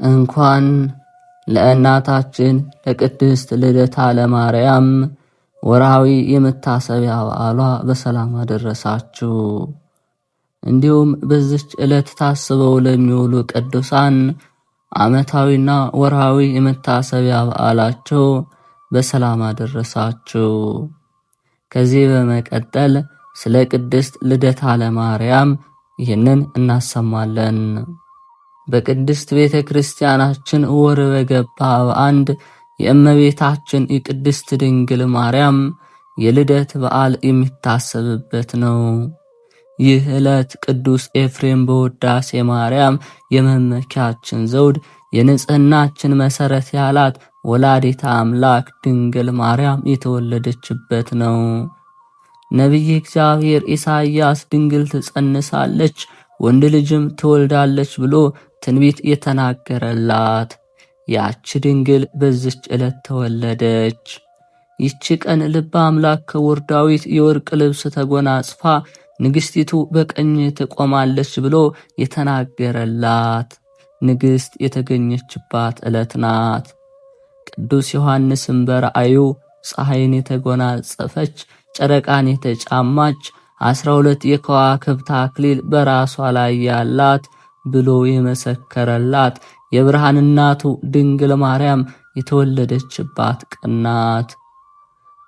እንኳን ለእናታችን ለቅድስት ልደታ ለማርያም ወርሃዊ የመታሰቢያ በዓሏ በሰላም አደረሳችሁ። እንዲሁም በዚች ዕለት ታስበው ለሚውሉ ቅዱሳን ዓመታዊና ወርሃዊ የመታሰቢያ በዓላቸው በሰላም አደረሳችሁ። ከዚህ በመቀጠል ስለ ቅድስት ልደታ ለማርያም ይህንን እናሰማለን። በቅድስት ቤተ ክርስቲያናችን ወር በገባ በአንድ የእመቤታችን የቅድስት ድንግል ማርያም የልደት በዓል የሚታሰብበት ነው። ይህ ዕለት ቅዱስ ኤፍሬም በውዳሴ ማርያም የመመኪያችን ዘውድ የንጽህናችን መሠረት ያላት ወላዲተ አምላክ ድንግል ማርያም የተወለደችበት ነው። ነቢይ እግዚአብሔር ኢሳይያስ ድንግል ትጸንሳለች ወንድ ልጅም ትወልዳለች ብሎ ትንቢት የተናገረላት ያች ድንግል በዚች ዕለት ተወለደች። ይቺ ቀን ልበ አምላክ ክቡር ዳዊት የወርቅ ልብስ ተጎናጽፋ ንግሥቲቱ በቀኝ ትቆማለች ብሎ የተናገረላት ንግሥት የተገኘችባት ዕለት ናት። ቅዱስ ዮሐንስም በራእዩ ፀሐይን የተጎናጸፈች ጨረቃን የተጫማች 12 የከዋክብት አክሊል በራሷ ላይ ያላት ብሎ የመሰከረላት የብርሃን እናቱ ድንግል ማርያም የተወለደችባት ቀን ናት።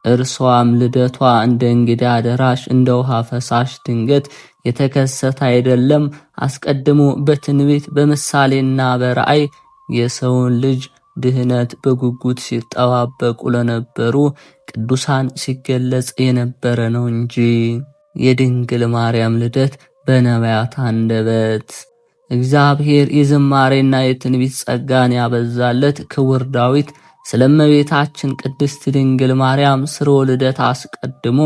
እርሷም ልደቷ እንደ እንግዳ ደራሽ እንደ ውሃ ፈሳሽ ድንገት የተከሰተ አይደለም። አስቀድሞ በትንቢት በምሳሌና በራእይ የሰውን ልጅ ድህነት በጉጉት ሲጠባበቁ ለነበሩ ቅዱሳን ሲገለጽ የነበረ ነው እንጂ የድንግል ማርያም ልደት በነቢያት አንደበት እግዚአብሔር የዝማሬና የትንቢት ጸጋን ያበዛለት ክቡር ዳዊት ስለ እመቤታችን ቅድስት ድንግል ማርያም ስርወ ልደት አስቀድሞ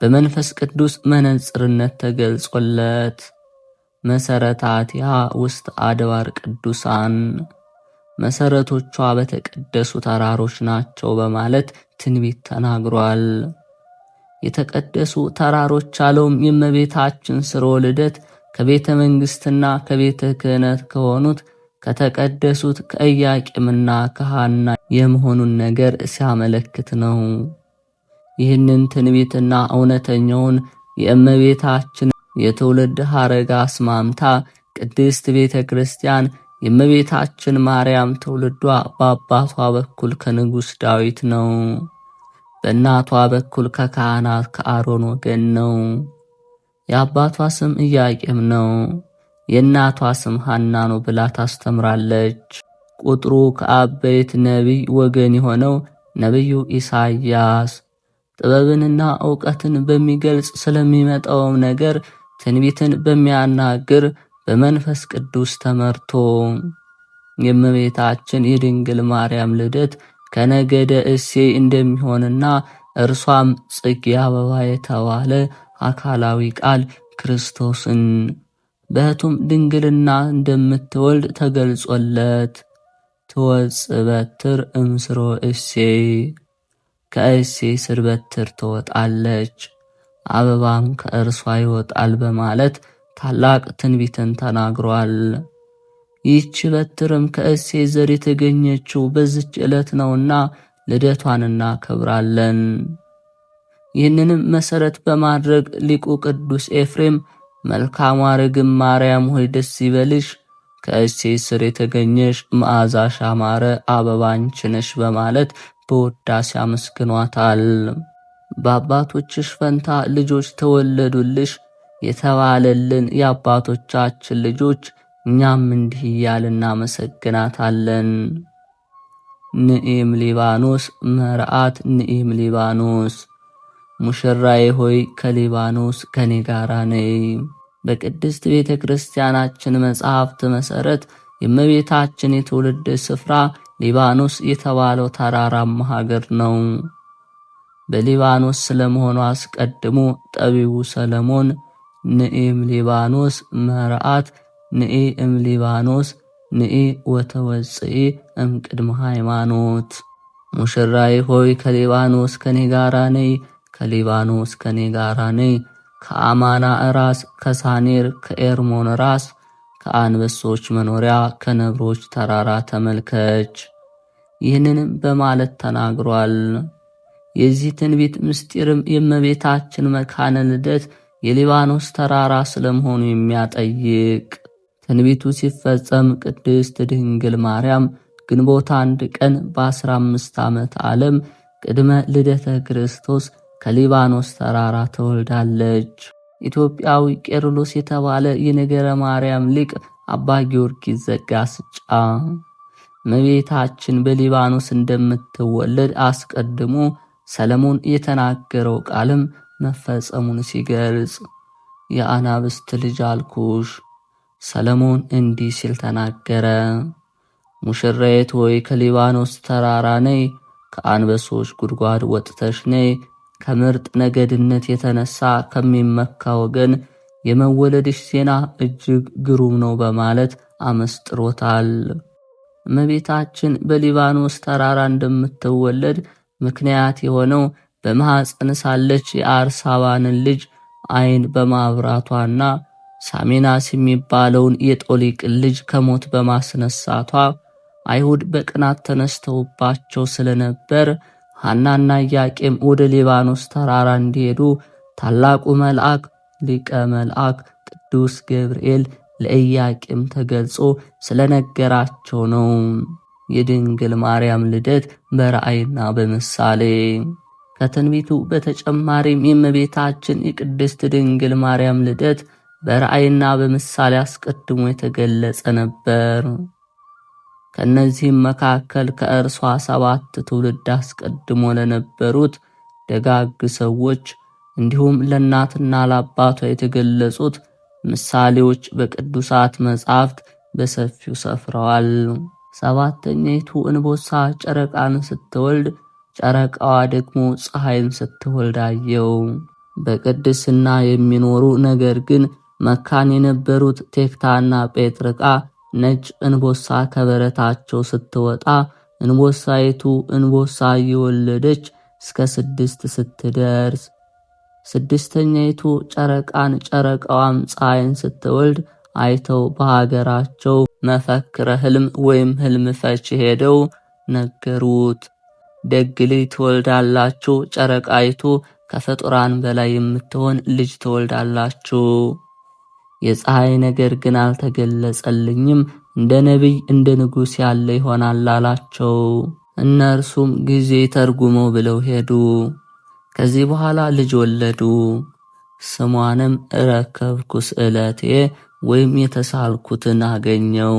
በመንፈስ ቅዱስ መነጽርነት ተገልጾለት መሰረታቲሃ ውስጥ አድባር ቅዱሳን መሰረቶቿ በተቀደሱ ተራሮች ናቸው በማለት ትንቢት ተናግሯል። የተቀደሱ ተራሮች አለውም የእመቤታችን ስርወ ልደት ከቤተ መንግሥትና ከቤተ ክህነት ከሆኑት ከተቀደሱት ከኢያቄምና ከሐና የመሆኑን ነገር ሲያመለክት ነው። ይህንን ትንቢትና እውነተኛውን የእመቤታችን የትውልድ ሐረግ አስማምታ ቅድስት ቤተ ክርስቲያን የእመቤታችን ማርያም ትውልዷ በአባቷ በኩል ከንጉሥ ዳዊት ነው። በእናቷ በኩል ከካህናት ከአሮን ወገን ነው። የአባቷ ስም ኢያቄም ነው። የእናቷ ስም ሐና ነው ብላ ታስተምራለች። ቁጥሩ ከአበይት ነቢይ ወገን የሆነው ነቢዩ ኢሳይያስ ጥበብንና ዕውቀትን በሚገልጽ ስለሚመጣውም ነገር ትንቢትን በሚያናግር በመንፈስ ቅዱስ ተመርቶ የእመቤታችን የድንግል ማርያም ልደት ከነገደ እሴይ እንደሚሆንና እርሷም ጽጌ አበባ የተባለ አካላዊ ቃል ክርስቶስን በሕቱም ድንግልና እንደምትወልድ ተገልጾለት ትወጽእ በትር እምስሮ እሴይ ከእሴይ ስር በትር ትወጣለች አበባም ከእርሷ ይወጣል በማለት ታላቅ ትንቢትን ተናግሯል። ይህች በትርም ከእሴይ ዘር የተገኘችው በዚች ዕለት ነውና ልደቷን እናከብራለን። ይህንንም መሠረት በማድረግ ሊቁ ቅዱስ ኤፍሬም መልካሟ ርግብ ማርያም ሆይ ደስ ይበልሽ፣ ከእሴይ ስር የተገኘሽ መዓዛሽ ያማረ አበባ አንቺ ነሽ በማለት በውዳሴ አመስግኗታል። በአባቶችሽ ፈንታ ልጆች ተወለዱልሽ የተባለልን የአባቶቻችን ልጆች እኛም እንዲህ እያልን እናመሰግናታለን። ንኢም ሊባኖስ መርዓት ንኢም ሊባኖስ ሙሽራዬ ሆይ ከሊባኖስ ከኔ ጋራ ነይ። በቅድስት ቤተ ክርስቲያናችን መጽሐፍት መሠረት የእመቤታችን የትውልድ ስፍራ ሊባኖስ የተባለው ተራራማ ሀገር ነው። በሊባኖስ ስለመሆኑ አስቀድሞ ጠቢቡ ሰለሞን ንኢም ሊባኖስ መርዓት ንኢ እም ሊባኖስ ንኢ ወተወፅኢ እምቅድመ ሃይማኖት ሙሽራዬ ሆይ ከሊባኖስ ከኔ ጋራ ነይ፣ ከሊባኖስ ከኔ ጋራ ነይ፣ ከአማና ራስ ከሳኔር ከኤርሞን ራስ ከአንበሶች መኖሪያ ከነብሮች ተራራ ተመልከች። ይህንንም በማለት ተናግሯል። የዚህ ትንቢት ምስጢርም የእመቤታችን መካነ ልደት የሊባኖስ ተራራ ስለመሆኑ የሚያጠይቅ ትንቢቱ ሲፈጸም ቅድስት ድንግል ማርያም ግንቦት 1 ቀን በ15 ዓመት ዓለም ቅድመ ልደተ ክርስቶስ ከሊባኖስ ተራራ ተወልዳለች። ኢትዮጵያዊ ቄርሎስ የተባለ የነገረ ማርያም ሊቅ አባ ጊዮርጊስ ዘጋስጫ እመቤታችን በሊባኖስ እንደምትወለድ አስቀድሞ ሰለሞን የተናገረው ቃልም መፈጸሙን ሲገልጽ የአናብስት ልጅ አልኩሽ፣ ሰለሞን እንዲህ ሲል ተናገረ። ሙሽራይት ሆይ ከሊባኖስ ተራራ ነይ፣ ከአንበሶች ጉድጓድ ወጥተሽ ነይ፣ ከምርጥ ነገድነት የተነሳ ከሚመካ ወገን የመወለድሽ ዜና እጅግ ግሩም ነው በማለት አመስጥሮታል። እመቤታችን በሊባኖስ ተራራ እንደምትወለድ ምክንያት የሆነው በማኅፀን ሳለች የአርሳባንን ልጅ ዓይን በማብራቷና ሳሜናስ የሚባለውን የጦሊቅን ልጅ ከሞት በማስነሳቷ አይሁድ በቅናት ተነስተውባቸው ስለነበር ሐናና ኢያቄም ወደ ሊባኖስ ተራራ እንዲሄዱ ታላቁ መልአክ ሊቀ መልአክ ቅዱስ ገብርኤል ለኢያቄም ተገልጾ ስለነገራቸው ነው። የድንግል ማርያም ልደት በራእይና በምሳሌ። ከትንቢቱ በተጨማሪም የእመቤታችን የቅድስት ድንግል ማርያም ልደት በራእይና በምሳሌ አስቀድሞ የተገለጸ ነበር። ከነዚህም መካከል ከእርሷ 7 ትውልድ አስቀድሞ ለነበሩት ደጋግ ሰዎች እንዲሁም ለእናትና ለአባቷ የተገለጹት ምሳሌዎች በቅዱሳት መጻሕፍት በሰፊው ሰፍረዋል። 7ኛይቱ እንቦሳ ጨረቃን ስትወልድ፣ ጨረቃዋ ደግሞ ፀሐይን ስትወልድ አየው። በቅድስና የሚኖሩ ነገር ግን መካን የነበሩት ቴክታና ጴጥርቃ ነጭ እንቦሳ ከበረታቸው ስትወጣ እንቦሳይቱ እንቦሳ እየወለደች እስከ 6 ስትደርስ፣ 6ኛይቱ ጨረቃን ጨረቃዋም ፀሐይን ስትወልድ አይተው በሀገራቸው መፈክረ ሕልም ወይም ሕልም ፈቺ ሄደው ነገሩት። ደግ ልጅ ትወልዳላችሁ፣ ጨረቃይቱ ከፍጡራን በላይ የምትሆን ልጅ ትወልዳላችሁ። የፀሐይ ነገር ግን አልተገለጸልኝም፣ እንደ ነቢይ እንደ ንጉሥ ያለ ይሆናል አላቸው። እነርሱም ጊዜ ተርጉመው ብለው ሄዱ። ከዚህ በኋላ ልጅ ወለዱ። ስሟንም ረከብኩ ስዕለቴ ወይም የተሳልኩትን አገኘው፣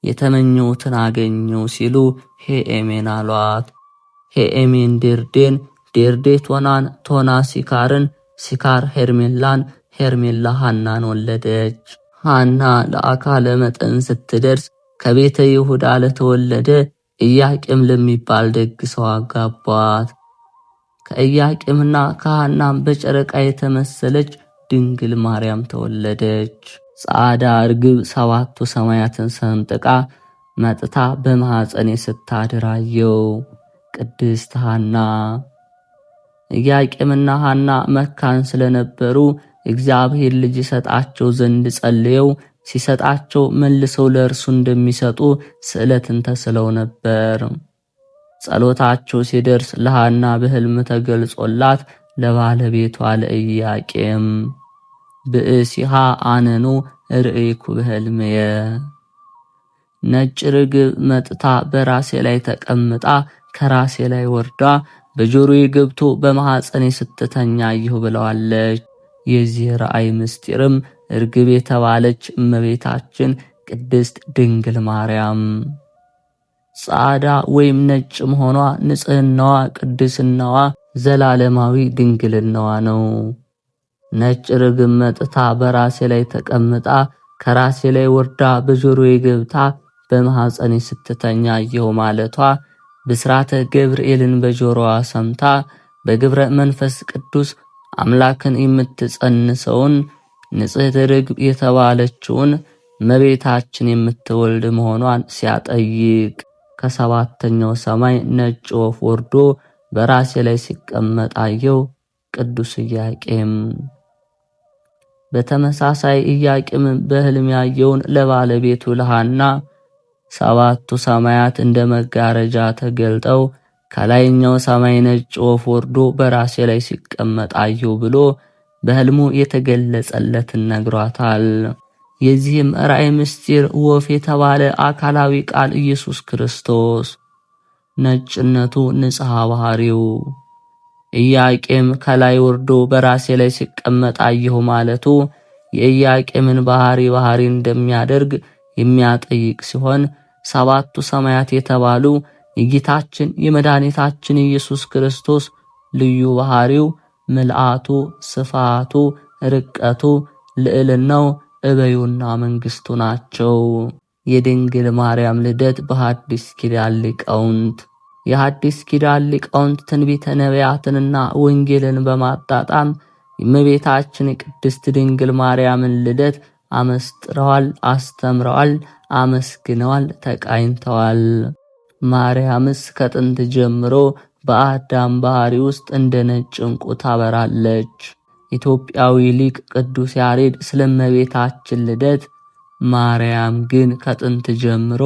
የተመኘሁትን አገኘው ሲሉ ሄኤሜን አሏት። ሄኤሜን ዴርዴን፣ ዴርዴ ቶናን፣ ቶና ሲካርን፣ ሲካር ሄርሜላን፣ ሄርሜላ ሐናን ወለደች። ሐና ለአካለ መጠን ስትደርስ ከቤተ ይሁዳ ለተወለደ ኢያቄም ለሚባል ደግ ሰው አጋቧት። ከኢያቄምና ከሐናም በጨረቃ የተመሰለች ድንግል ማርያም ተወለደች። ጻዕዳ እርግብ 7ቱ ሰማያትን ሰንጥቃ መጥታ በማኅፀኔ ስታድር አየው። ቅድስት ሐና። ኢያቄምና ሐና መካን ስለነበሩ እግዚአብሔር ልጅ ይሰጣቸው ዘንድ ጸልየው ሲሰጣቸው መልሰው ለእርሱ እንደሚሰጡ ስዕለትን ተስለው ነበር። ጸሎታቸው ሲደርስ ለሐና በሕልም ተገልጾላት ለባለቤቷ ለኢያቄም ብእሲሃ አነኑ ርእይኩ በሕልምየ፣ ነጭ ርግብ መጥታ በራሴ ላይ ተቀምጣ ከራሴ ላይ ወርዳ በጆሮዬ ገብቶ በማኅፀኔ ስትተኛ አየሁ ብለዋለች። የዚህ ራእይ ምስጢርም እርግብ የተባለች እመቤታችን ቅድስት ድንግል ማርያም ጻዕዳ ወይም ነጭ መሆኗ ንጽሕናዋ፣ ቅድስናዋ፣ ዘላለማዊ ድንግልናዋ ነው። ነጭ ርግብ መጥታ በራሴ ላይ ተቀምጣ ከራሴ ላይ ወርዳ በጆሮዬ ገብታ በማኅፀኔ ስትተኛ አየሁ ማለቷ ብስራተ ገብርኤልን በጆሮዋ ሰምታ በግብረ መንፈስ ቅዱስ አምላክን የምትጸንሰውን ንጽሕት ርግብ የተባለችውን እመቤታችን የምትወልድ መሆኗን ሲያጠይቅ ከ7ኛው ሰማይ ነጭ ወፍ ወርዶ በራሴ ላይ ሲቀመጥ አየሁ። ቅዱስ ኢያቄም። በተመሳሳይ ኢያቄም በሕልም ያየውን ለባለቤቱ ለሐና ሰባቱ ሰማያት እንደ መጋረጃ ተገልጠው ከላይኛው ሰማይ ነጭ ወፍ ወርዶ በራሴ ላይ ሲቀመጥ አየሁ ብሎ በሕልሙ የተገለጸለትን ነግሯታል። የዚህም ራእይ ምስጢር ወፍ የተባለ አካላዊ ቃል ኢየሱስ ክርስቶስ፣ ነጭነቱ ንጽሐ ባህሪው፣ ኢያቄም ከላይ ወርዶ በራሴ ላይ ሲቀመጥ አየሁ ማለቱ የኢያቄምን ባህሪ እንደሚያደርግ የሚያጠይቅ ሲሆን ሰባቱ ሰማያት የተባሉ የጌታችን የመድኃኒታችን ኢየሱስ ክርስቶስ ልዩ ባህሪው፣ ምልአቱ፣ ስፋቱ፣ ርቀቱ፣ ልዕልናው፣ እበዩና መንግስቱ ናቸው። የድንግል ማርያም ልደት በሐዲስ ኪዳን ሊቃውንት። የሐዲስ ኪዳን ሊቃውንት ትንቢተ ነቢያትንና ወንጌልን በማጣጣም የእመቤታችን ቅድስት ድንግል ማርያምን ልደት አመስጥረዋል፣ አስተምረዋል፣ አመስግነዋል፣ ተቃኝተዋል። ማርያምስ ከጥንት ጀምሮ በአዳም ባህሪ ውስጥ እንደ ነጭ ዕንቁ ታበራለች። ኢትዮጵያዊ ሊቅ ቅዱስ ያሬድ ስለ እመቤታችን ልደት ማርያም ግን ከጥንት ጀምሮ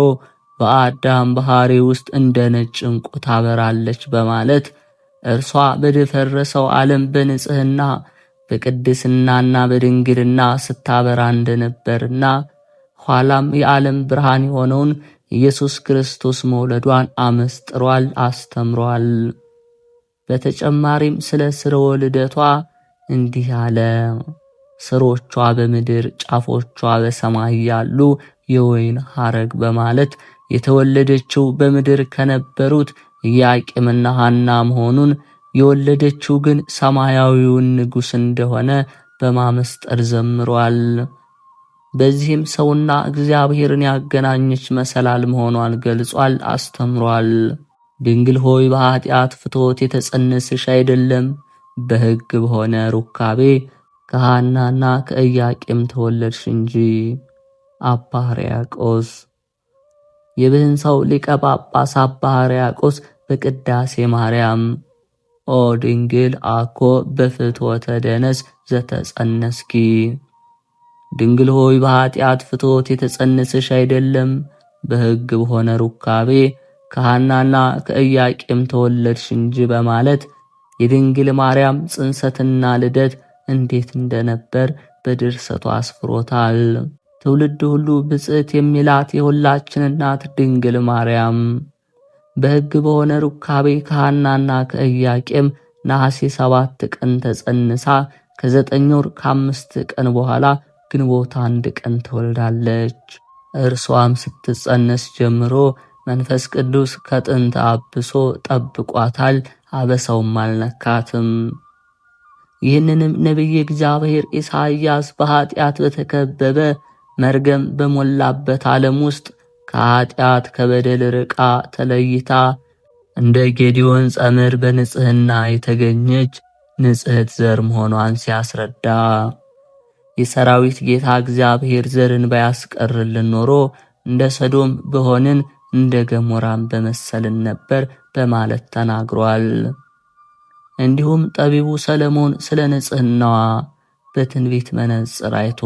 በአዳም ባህሪ ውስጥ እንደ ነጭ ዕንቁ ታበራለች በማለት እርሷ በደፈረሰው ዓለም በንጽህና በቅድስናና በድንግልና ስታበራ እንደነበርና ኋላም የዓለም ብርሃን የሆነውን ኢየሱስ ክርስቶስ መውለዷን አመስጥሯል፣ አስተምሯል። በተጨማሪም ስለ ስርወ ልደቷ እንዲህ አለ። ስሮቿ በምድር ጫፎቿ በሰማይ ያሉ የወይን ሐረግ በማለት የተወለደችው በምድር ከነበሩት ኢያቄምና ሐና መሆኑን የወለደችው ግን ሰማያዊውን ንጉሥ እንደሆነ በማመስጠር ዘምሯል። በዚህም ሰውና እግዚአብሔርን ያገናኘች መሰላል መሆኗን ገልጿል፣ አስተምሯል። ድንግል ሆይ በኃጢአት ፍትወት የተጸነስሽ አይደለም፣ በሕግ በሆነ ሩካቤ ከሐናና ከኢያቄም ተወለድሽ እንጂ። አባ ሕርያቆስ። የብህንሳው ሊቀ ጳጳስ አባ ሕርያቆስ በቅዳሴ ማርያም ኦ ድንግል አኮ በፍትወተ ደነስ ዘተጸነስኪ፣ ድንግል ሆይ በኃጢአት ፍትወት የተጸነስሽ አይደለም፣ በሕግ በሆነ ሩካቤ ከሐናና ከኢያቄም ተወለድሽ እንጂ በማለት የድንግል ማርያም ጽንሰትና ልደት እንዴት እንደነበር በድርሰቱ አስፍሮታል። ትውልድ ሁሉ ብጽዕት የሚላት የሁላችን እናት ድንግል ማርያም በሕግ በሆነ ሩካቤ ከሐናና ከኢያቄም ነሐሴ 7 ቀን ተጸንሳ ከ9 ወር ከ5 ቀን በኋላ ግንቦት 1 ቀን ተወልዳለች። እርሷም ስትጸነስ ጀምሮ መንፈስ ቅዱስ ከጥንት አብሶ ጠብቋታል፣ አበሳውም አልነካትም። ይህንንም ነቢየ እግዚአብሔር ኢሳይያስ በኃጢአት በተከበበ መርገም በሞላበት ዓለም ውስጥ ከኃጢአት ከበደል ርቃ ተለይታ እንደ ጌዲዮን ጸምር በንጽህና የተገኘች ንጽሕት ዘር መሆኗን ሲያስረዳ የሰራዊት ጌታ እግዚአብሔር ዘርን ባያስቀርልን ኖሮ እንደ ሰዶም በሆንን እንደ ገሞራም በመሰልን ነበር በማለት ተናግሯል። እንዲሁም ጠቢቡ ሰለሞን ስለ ንጽህናዋ በትንቢት መነጽር አይቶ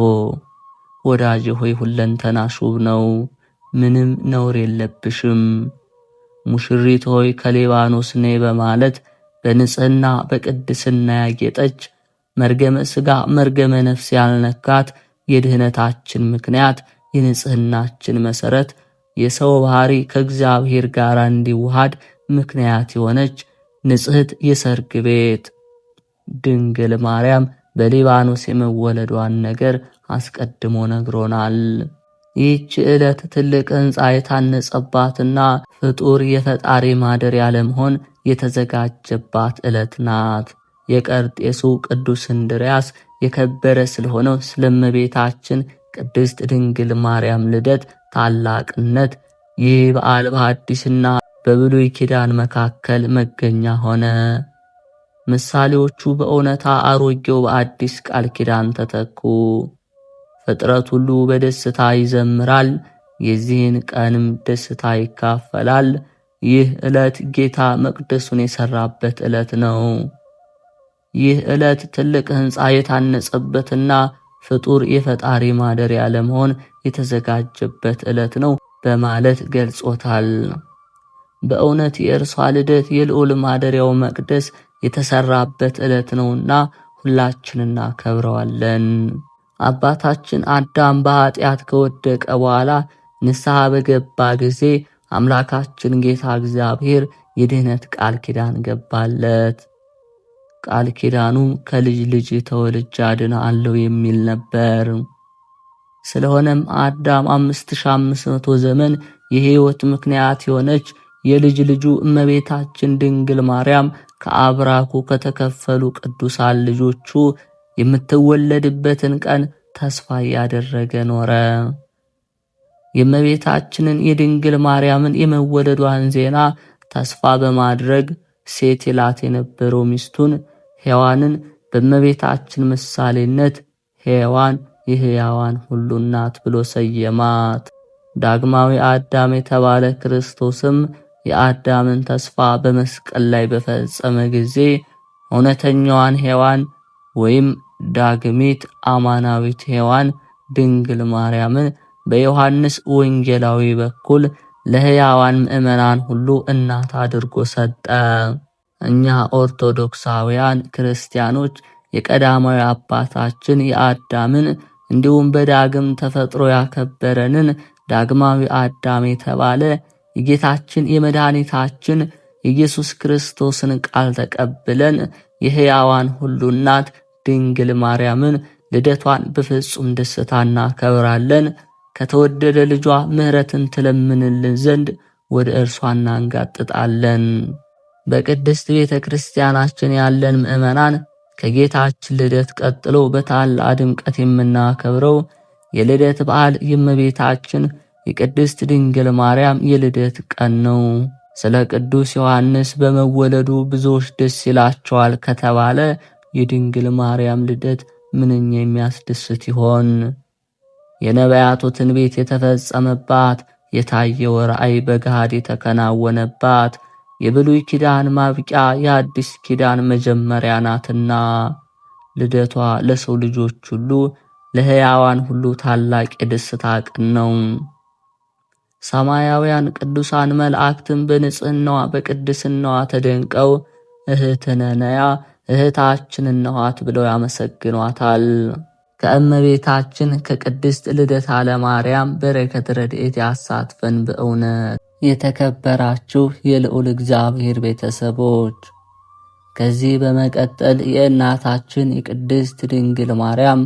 ወዳጅ ሆይ ሁለንተናሽ ውብ ነው፣ ምንም ነውር የለብሽም፣ ሙሽሪት ሆይ ከሊባኖስ ነይ በማለት በንጽህና በቅድስና ያጌጠች መርገመ ሥጋ መርገመ ነፍስ ያልነካት የድህነታችን ምክንያት የንጽህናችን መሰረት የሰው ባህሪ ከእግዚአብሔር ጋር እንዲዋሃድ ምክንያት የሆነች ንጽሕት የሰርግ ቤት ድንግል ማርያም በሊባኖስ የመወለዷን ነገር አስቀድሞ ነግሮናል። ይህች ዕለት ትልቅ ሕንፃ የታነጸባትና ፍጡር የፈጣሪ ማደሪያ ለመሆን የተዘጋጀባት ዕለት ናት። የቀርጤሱ ቅዱስ እንድርያስ የከበረ ስለሆነው ስለ እመቤታችን ቅድስት ድንግል ማርያም ልደት ታላቅነት ይህ በዓል በአዲስና በብሉይ ኪዳን መካከል መገኛ ሆነ። ምሳሌዎቹ በእውነታ አሮጌው በአዲስ ቃል ኪዳን ተተኩ። ፍጥረት ሁሉ በደስታ ይዘምራል፣ የዚህን ቀንም ደስታ ይካፈላል። ይህ ዕለት ጌታ መቅደሱን የሰራበት ዕለት ነው። ይህ ዕለት ትልቅ ሕንፃ የታነጸበትና ፍጡር የፈጣሪ ማደሪያ ለመሆን የተዘጋጀበት ዕለት ነው በማለት ገልጾታል። በእውነት የእርሷ ልደት የልዑል ማደሪያው መቅደስ የተሰራበት ዕለት ነውና ሁላችን እናከብረዋለን። አባታችን አዳም በኃጢአት ከወደቀ በኋላ ንስሐ በገባ ጊዜ አምላካችን ጌታ እግዚአብሔር የድኅነት ቃል ኪዳን ገባለት። ቃል ኪዳኑም ከልጅ ልጅ ተወልጄ አድንሃለሁ የሚል ነበር። ስለሆነም አዳም 5500 ዘመን የሕይወት ምክንያት የሆነች የልጅ ልጁ እመቤታችን ድንግል ማርያም ከአብራኩ ከተከፈሉ ቅዱሳን ልጆቹ የምትወለድበትን ቀን ተስፋ ያደረገ ኖረ። የእመቤታችንን የድንግል ማርያምን የመወለዷን ዜና ተስፋ በማድረግ ሴት ይላት የነበረው ሚስቱን ሔዋንን በእመቤታችን ምሳሌነት ሔዋን የሕያዋን ሁሉ እናት ብሎ ሰየማት። ዳግማዊ አዳም የተባለ ክርስቶስም የአዳምን ተስፋ በመስቀል ላይ በፈጸመ ጊዜ እውነተኛዋን ሔዋን ወይም ዳግሚት አማናዊት ሔዋን ድንግል ማርያምን በዮሐንስ ወንጌላዊ በኩል ለሕያዋን ምእመናን ሁሉ እናት አድርጎ ሰጠ። እኛ ኦርቶዶክሳውያን ክርስቲያኖች የቀዳማዊ አባታችን የአዳምን እንዲሁም በዳግም ተፈጥሮ ያከበረንን ዳግማዊ አዳም የተባለ የጌታችን የመድኃኒታችን የኢየሱስ ክርስቶስን ቃል ተቀብለን የሕያዋን ሁሉ እናት ድንግል ማርያምን ልደቷን በፍጹም ደስታ እናከብራለን። ከተወደደ ልጇ ምሕረትን ትለምንልን ዘንድ ወደ እርሷ እናንጋጥጣለን። በቅድስት ቤተ ክርስቲያናችን ያለን ምእመናን ከጌታችን ልደት ቀጥሎ በታላቅ ድምቀት የምናከብረው የልደት በዓል የእመቤታችን የቅድስት ድንግል ማርያም የልደት ቀን ነው። ስለ ቅዱስ ዮሐንስ በመወለዱ ብዙዎች ደስ ይላቸዋል ከተባለ የድንግል ማርያም ልደት ምንኛ የሚያስደስት ይሆን? የነቢያቱ ትንቢት የተፈጸመባት፣ የታየው ራእይ በገሃድ የተከናወነባት፣ የብሉይ ኪዳን ማብቂያ የአዲስ ኪዳን መጀመሪያ ናትና ልደቷ ለሰው ልጆች ሁሉ ለሕያዋን ሁሉ ታላቅ የደስታ ቀን ነው። ሰማያውያን ቅዱሳን መላእክትም በንጽሕናዋ በቅድስናዋ ተደንቀው እህትነ ነያ እህታችን እንኋት ብለው ያመሰግኗታል። ከእመቤታችን ከቅድስት ልደታ ለማርያም በረከት ረድኤት ያሳትፈን። በእውነት የተከበራችሁ የልዑል እግዚአብሔር ቤተሰቦች፣ ከዚህ በመቀጠል የእናታችን የቅድስት ድንግል ማርያም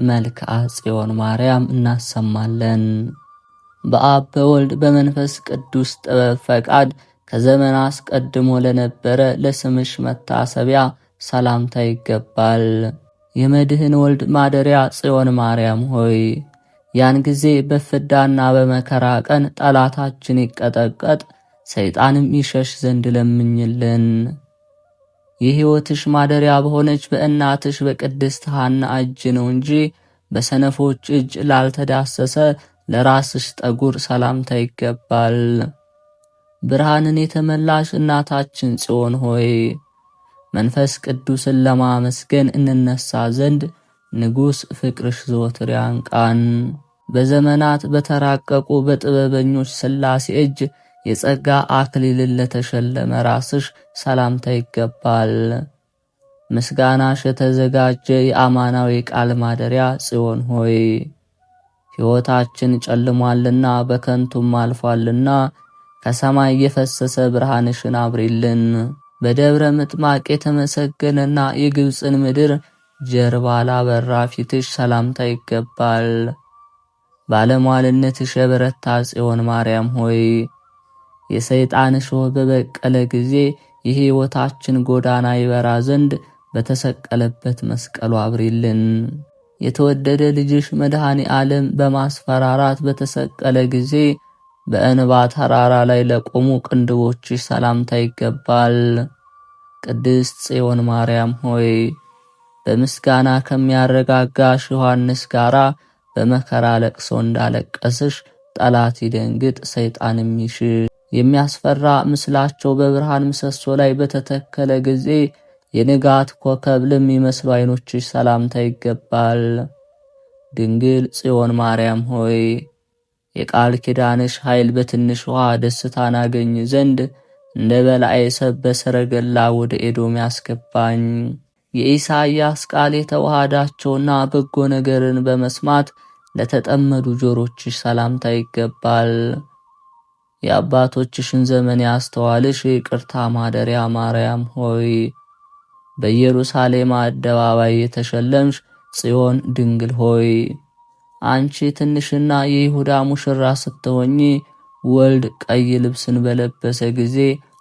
መልክአ ጽዮን ማርያም እናሰማለን። በአብ በወልድ በመንፈስ ቅዱስ ጥበብ ፈቃድ ከዘመን አስቀድሞ ለነበረ ለስምሽ መታሰቢያ ሰላምታ ይገባል። የመድህን ወልድ ማደሪያ ጽዮን ማርያም ሆይ ያን ጊዜ በፍዳና በመከራ ቀን ጠላታችን ይቀጠቀጥ ሰይጣንም ይሸሽ ዘንድ ለምኝልን። የሕይወትሽ ማደሪያ በሆነች በእናትሽ በቅድስት ሐና እጅ ነው እንጂ በሰነፎች እጅ ላልተዳሰሰ ለራስሽ ጠጉር ሰላምታ ይገባል። ብርሃንን የተመላሽ እናታችን ጽዮን ሆይ መንፈስ ቅዱስን ለማመስገን እንነሳ ዘንድ ንጉሥ ፍቅርሽ ዘወትር ያንቃን። በዘመናት በተራቀቁ በጥበበኞች ሥላሴ እጅ የጸጋ አክሊልን ለተሸለመ ራስሽ ሰላምታ ይገባል። ምስጋናሽ የተዘጋጀ የአማናዊ ቃል ማደሪያ ጽዮን ሆይ ሕይወታችን ጨልሟልና በከንቱም አልፏልና ከሰማይ የፈሰሰ ብርሃንሽን አብሪልን። በደብረ ምጥማቅ የተመሰገነና የግብፅን ምድር ጀርባ ላበራ ፊትሽ ሰላምታ ይገባል። ባለሟልነትሽ የበረታ ጽዮን ማርያም ሆይ የሰይጣን እሾህ በበቀለ ጊዜ የሕይወታችን ጎዳና ይበራ ዘንድ በተሰቀለበት መስቀሉ አብሪልን። የተወደደ ልጅሽ መድኃኔ ዓለም በማስፈራራት በተሰቀለ ጊዜ በእንባ ተራራ ላይ ለቆሙ ቅንድቦችሽ ሰላምታ ይገባል። ቅድስት ጽዮን ማርያም ሆይ በምስጋና ከሚያረጋጋሽ ዮሐንስ ጋራ በመከራ ለቅሶ እንዳለቀስሽ ጠላት ይደንግጥ ሰይጣንም ይሽሽ። የሚያስፈራ ምስላቸው በብርሃን ምሰሶ ላይ በተተከለ ጊዜ የንጋት ኮከብ ለሚመስሉ ዓይኖችሽ ሰላምታ ይገባል። ድንግል ጽዮን ማርያም ሆይ የቃል ኪዳንሽ ኃይል በትንሽ ውሃ ደስታን አገኝ ዘንድ እንደ በላዔ ሰብ በሰረገላ ወደ ኤዶም ያስገባኝ። የኢሳይያስ ቃል የተዋሃዳቸውና በጎ ነገርን በመስማት ለተጠመዱ ጆሮችሽ ሰላምታ ይገባል። የአባቶችሽን ዘመን ያስተዋልሽ የይቅርታ ማደሪያ ማርያም ሆይ በኢየሩሳሌም አደባባይ የተሸለምሽ ጽዮን ድንግል ሆይ አንቺ ትንሽና የይሁዳ ሙሽራ ስትሆኚ ወልድ ቀይ ልብስን በለበሰ ጊዜ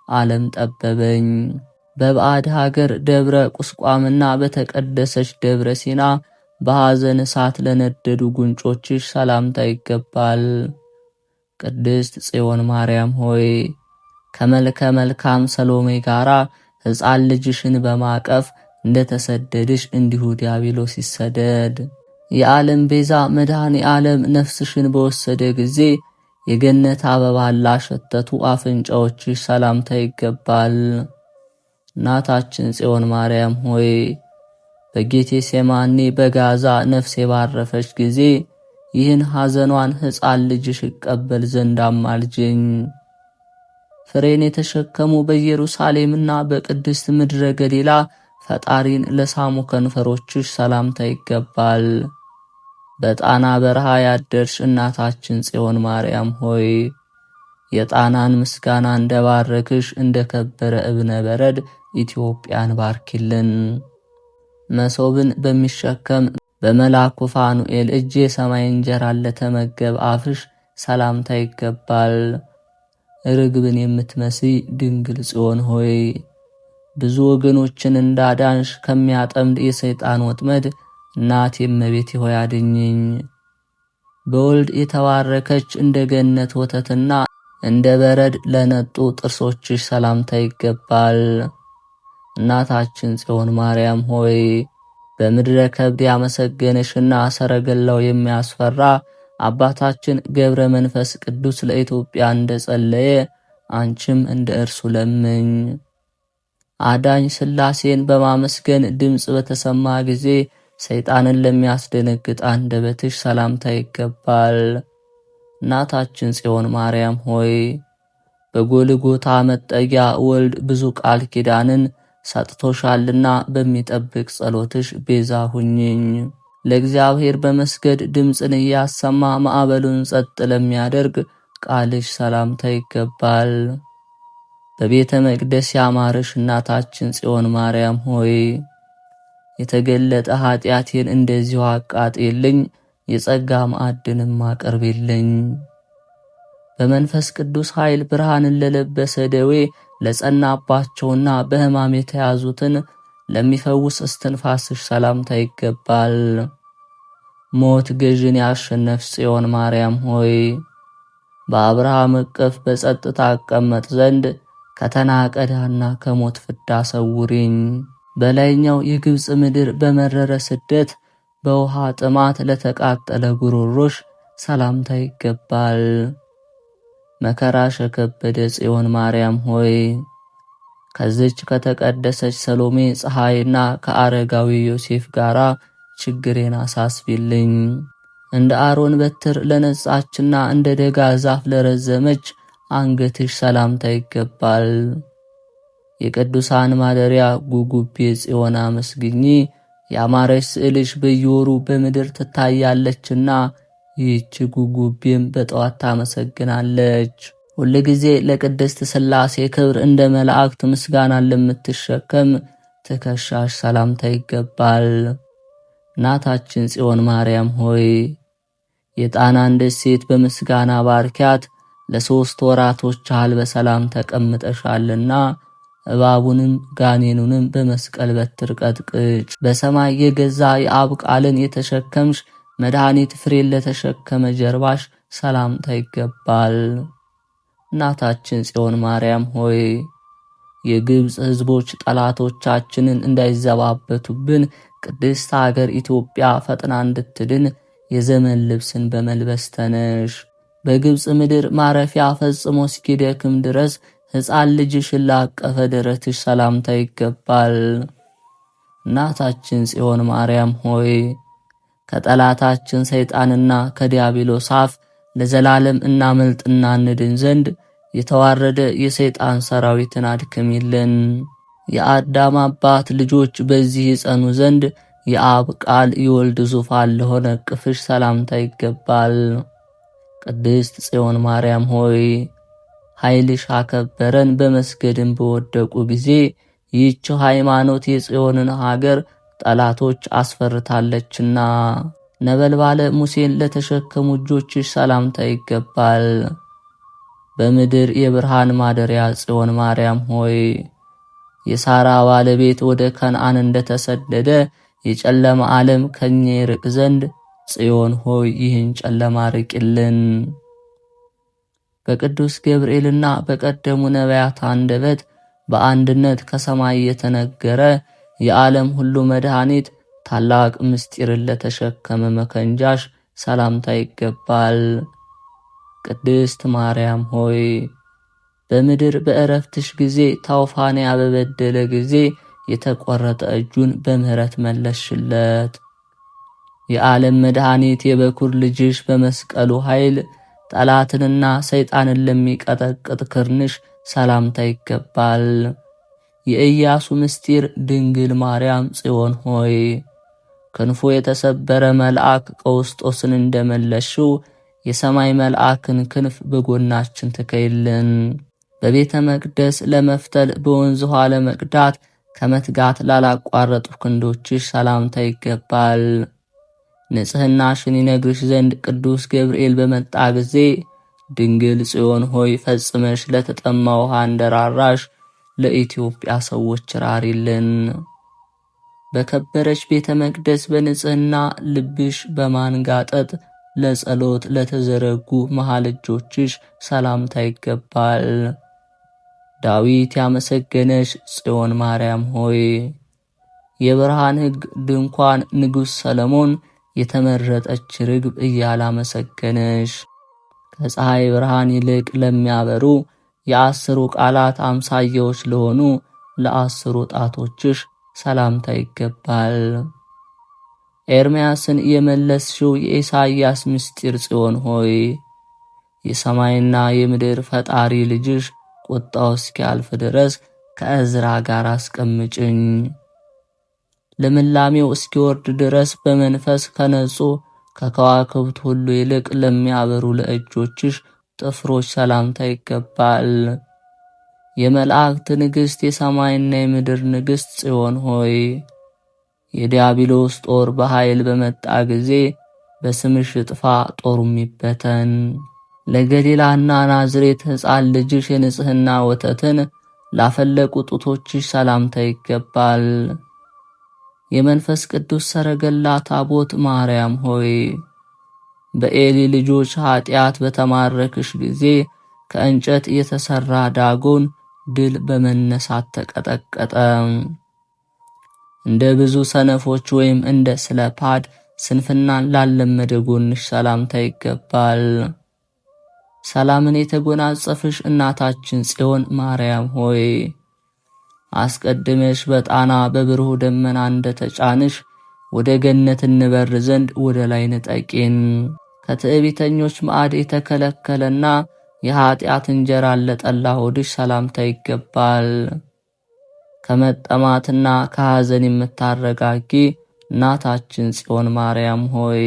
ዓለም ጠበበኝ። በባዕድ ሀገር ደብረ ቁስቋምና በተቀደሰች ደብረ ሲና በሐዘን እሳት ለነደዱ ጉንጮችሽ ሰላምታ ይገባል። ቅድስት ጽዮን ማርያም ሆይ ከመልከ መልካም ሰሎሜ ጋራ ሕፃን ልጅሽን በማቀፍ እንደተሰደድሽ እንዲሁ ዲያብሎስ ይሰደድ። የዓለም ቤዛ መድኃኔ ዓለም ነፍስሽን በወሰደ ጊዜ የገነት አበባ ላሸተቱ አፍንጫዎችሽ ሰላምታ ይገባል። እናታችን ጽዮን ማርያም ሆይ በጌቴሴማኒ በጋዛ ነፍሴ ባረፈች ጊዜ ይህን ሐዘኗን ሕፃን ልጅሽ ይቀበል ዘንድ አማልጅኝ። ፍሬን የተሸከሙ በኢየሩሳሌምና በቅድስት ምድረ ገሊላ ፈጣሪን ለሳሙ ከንፈሮችሽ ሰላምታ ይገባል። በጣና በረሃ ያደርሽ እናታችን ጽዮን ማርያም ሆይ የጣናን ምስጋና እንደባረክሽ እንደ ከበረ እብነ በረድ ኢትዮጵያን ባርኪልን። መሶብን በሚሸከም በመልአኩ ፋኑኤል እጅ የሰማይ እንጀራን ለተመገብ አፍሽ ሰላምታ ይገባል። ርግብን የምትመስይ ድንግል ጽዮን ሆይ ብዙ ወገኖችን እንዳዳንሽ ከሚያጠምድ የሰይጣን ወጥመድ እናቴ እመቤቴ ሆይ አድኝኝ። በወልድ የተባረከች እንደ ገነት ወተትና እንደ በረድ ለነጡ ጥርሶችሽ ሰላምታ ይገባል። እናታችን ጽዮን ማርያም ሆይ በምድረ ከብድ ያመሰገነሽና ሰረገላው የሚያስፈራ አባታችን ገብረ መንፈስ ቅዱስ ለኢትዮጵያ እንደጸለየ አንቺም እንደ እርሱ ለምኝ። አዳኝ ሥላሴን በማመስገን ድምፅ በተሰማ ጊዜ ሰይጣንን ለሚያስደነግጥ አንደበትሽ ሰላምታ ይገባል። እናታችን ጽዮን ማርያም ሆይ በጎልጎታ መጠጊያ ወልድ ብዙ ቃል ኪዳንን ሰጥቶሻልና በሚጠብቅ ጸሎትሽ ቤዛ ሁኚኝ። ለእግዚአብሔር በመስገድ ድምፅን እያሰማ ማዕበሉን ጸጥ ለሚያደርግ ቃልሽ ሰላምታ ይገባል። በቤተ መቅደስ ያማረሽ እናታችን ጽዮን ማርያም ሆይ የተገለጠ ኃጢአቴን እንደዚሁ አቃጥልኝ፣ የጸጋ ማዕድንም አቅርቢልኝ። በመንፈስ ቅዱስ ኃይል ብርሃንን ለለበሰ ደዌ ለጸናባቸውና በሕማም የተያዙትን ለሚፈውስ እስትንፋስሽ ሰላምታ ይገባል። ሞት ገዥን ያሸነፍሽ ጽዮን ማርያም ሆይ በአብርሃም እቅፍ በጸጥታ አቀመጥ ዘንድ ከተናቀ ዳና ከሞት ፍዳ ሰውሪኝ። በላይኛው የግብፅ ምድር በመረረ ስደት በውሃ ጥማት ለተቃጠለ ጉሮሮሽ ሰላምታ ይገባል። መከራሽ የከበደ ጽዮን ማርያም ሆይ ከዚች ከተቀደሰች ሰሎሜ ፀሐይና ከአረጋዊ ዮሴፍ ጋራ ችግሬን አሳስቢልኝ። እንደ አሮን በትር ለነጻችና እንደ ደጋ ዛፍ ለረዘመች አንገትሽ ሰላምታ ይገባል። የቅዱሳን ማደሪያ ጉጉቤ ጽዮን አመስግኚ። ያማረች ስዕልሽ በየወሩ በምድር ትታያለችና ይህች ጉጉቤም በጠዋት ታመሰግናለች። ሁል ጊዜ ለቅድስት ሥላሴ ክብር እንደ መላእክት ምስጋናን ለምትሸከም ትከሻሽ ሰላምታ ይገባል። እናታችን ጽዮን ማርያም ሆይ የጣናን ደሴት በምስጋና ባርኪያት። ለ3 ወራቶች ያህል በሰላም ተቀምጠሻልና እባቡንም ጋኔኑንም በመስቀል በትር ቀጥቅጭ። በሰማይ የገዛ የአብ ቃልን የተሸከምሽ መድኃኒት ፍሬን ለተሸከመ ጀርባሽ ሰላምታ ይገባል። እናታችን ጽዮን ማርያም ሆይ የግብፅ ሕዝቦች ጠላቶቻችንን እንዳይዘባበቱብን ቅድስት አገር ኢትዮጵያ ፈጥና እንድትድን የዘመን ልብስን በመልበስ ተነሽ። በግብፅ ምድር ማረፊያ ፈጽሞ እስኪደክም ድረስ ሕፃን ልጅሽን ላቀፈ ደረትሽ ሰላምታ ይገባል። እናታችን ጽዮን ማርያም ሆይ ከጠላታችን ሰይጣንና ከዲያብሎስ አፍ ለዘላለም እናመልጥና እንድን ዘንድ የተዋረደ የሰይጣን ሰራዊትን አድክሚልን። የአዳም አባት ልጆች በዚህ ይጸኑ ዘንድ የአብ ቃል የወልድ ዙፋን ለሆነ ቅፍሽ ሰላምታ ይገባል። ቅድስት ጽዮን ማርያም ሆይ ኃይልሽ አከበረን። በመስገድም በወደቁ ጊዜ ይህችው ሃይማኖት የጽዮንን ሀገር ጠላቶች አስፈርታለችና ነበልባለ ሙሴን ለተሸከሙ እጆችሽ ሰላምታ ይገባል። በምድር የብርሃን ማደሪያ ጽዮን ማርያም ሆይ የሳራ ባለቤት ወደ ከነዓን እንደተሰደደ የጨለማ ዓለም ከኛ ይርቅ ዘንድ ጽዮን ሆይ ይህን ጨለማ ርቅልን። በቅዱስ ገብርኤልና በቀደሙ ነቢያት አንደበት በአንድነት ከሰማይ የተነገረ የዓለም ሁሉ መድኃኒት ታላቅ ምስጢርን ለተሸከመ መከንጃሽ ሰላምታ ይገባል። ቅድስት ማርያም ሆይ በምድር በእረፍትሽ ጊዜ ታውፋንያ በበደለ ጊዜ የተቆረጠ እጁን በምህረት መለስሽለት። የዓለም መድኃኒት የበኩር ልጅሽ በመስቀሉ ኃይል ጠላትንና ሰይጣንን ለሚቀጠቅጥ ክርንሽ ሰላምታ ይገባል። የኢያሱ ምስጢር ድንግል ማርያም ጽዮን ሆይ ክንፉ የተሰበረ መልአክ ቀውስጦስን እንደመለሽው የሰማይ መልአክን ክንፍ በጎናችን ትከይልን። በቤተ መቅደስ ለመፍተል በወንዝ ውሃ ለመቅዳት ከመትጋት ላላቋረጡ ክንዶችሽ ሰላምታ ይገባል። ንጽሕናሽን ይነግርሽ ዘንድ ቅዱስ ገብርኤል በመጣ ጊዜ ድንግል ጽዮን ሆይ ፈጽመሽ ለተጠማ ውሃ እንደራራሽ ለኢትዮጵያ ሰዎች ራሪልን። በከበረች ቤተ መቅደስ በንጽሕና ልብሽ በማንጋጠጥ ለጸሎት ለተዘረጉ መሃል እጆችሽ ሰላምታ ይገባል። ዳዊት ያመሰገነሽ ጽዮን ማርያም ሆይ የብርሃን ሕግ ድንኳን ንጉሥ ሰለሞን የተመረጠች ርግብ እያላመሰገነሽ ከፀሐይ ብርሃን ይልቅ ለሚያበሩ የአስሩ ቃላት አምሳያዎች ለሆኑ ለአስሩ ጣቶችሽ ሰላምታ ይገባል። ኤርምያስን የመለስሽው የኢሳይያስ ምስጢር ጽዮን ሆይ የሰማይና የምድር ፈጣሪ ልጅሽ ቁጣው እስኪያልፍ ድረስ ከእዝራ ጋር አስቀምጭኝ። ልምላሜው እስኪወርድ ድረስ በመንፈስ ከነጹ ከከዋክብት ሁሉ ይልቅ ለሚያበሩ ለእጆችሽ ጥፍሮች ሰላምታ ይገባል። የመላእክት ንግሥት የሰማይና የምድር ንግሥት ጽዮን ሆይ የዲያብሎስ ጦር በኃይል በመጣ ጊዜ በስምሽ እጥፋ ጦሩም ይበተን። ለገሊላና ናዝሬት ሕፃን ልጅሽ የንጽሕና ወተትን ላፈለቁ ጡቶችሽ ሰላምታ ይገባል። የመንፈስ ቅዱስ ሰረገላ ታቦት ማርያም ሆይ በኤሊ ልጆች ኃጢአት በተማረክሽ ጊዜ ከእንጨት የተሠራ ዳጎን ድል በመነሳት ተቀጠቀጠ። እንደ ብዙ ሰነፎች ወይም እንደ ስለፓድ ስንፍናን ላለመደ ጎንሽ ሰላምታ ይገባል። ሰላምን የተጎናጸፍሽ እናታችን ጽዮን ማርያም ሆይ አስቀድመሽ በጣና በብሩህ ደመና እንደተጫንሽ ወደ ገነት እንበር ዘንድ ወደ ላይ ንጠቂን። ከትዕቢተኞች ማዕድ የተከለከለና የኀጢአት እንጀራን ለጠላ ሆድሽ ሰላምታ ይገባል። ከመጠማትና ከሐዘን የምታረጋጊ እናታችን ጽዮን ማርያም ሆይ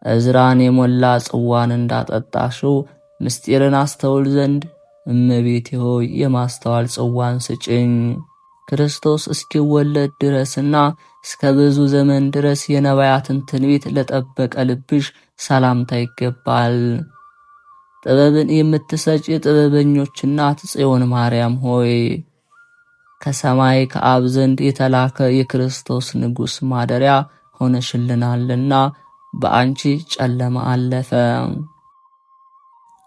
እዝራን የሞላ ጽዋን እንዳጠጣሽው ምስጢርን አስተውል ዘንድ እመቤቴ ሆይ የማስተዋል ጽዋን ስጭኝ። ክርስቶስ እስኪወለድ ድረስና እስከ ብዙ ዘመን ድረስ የነቢያትን ትንቢት ለጠበቀ ልብሽ ሰላምታ ይገባል። ጥበብን የምትሰጭ የጥበበኞች እናት ጽዮን ማርያም ሆይ ከሰማይ ከአብ ዘንድ የተላከ የክርስቶስ ንጉሥ ማደሪያ ሆነሽልናልና በአንቺ ጨለማ አለፈ።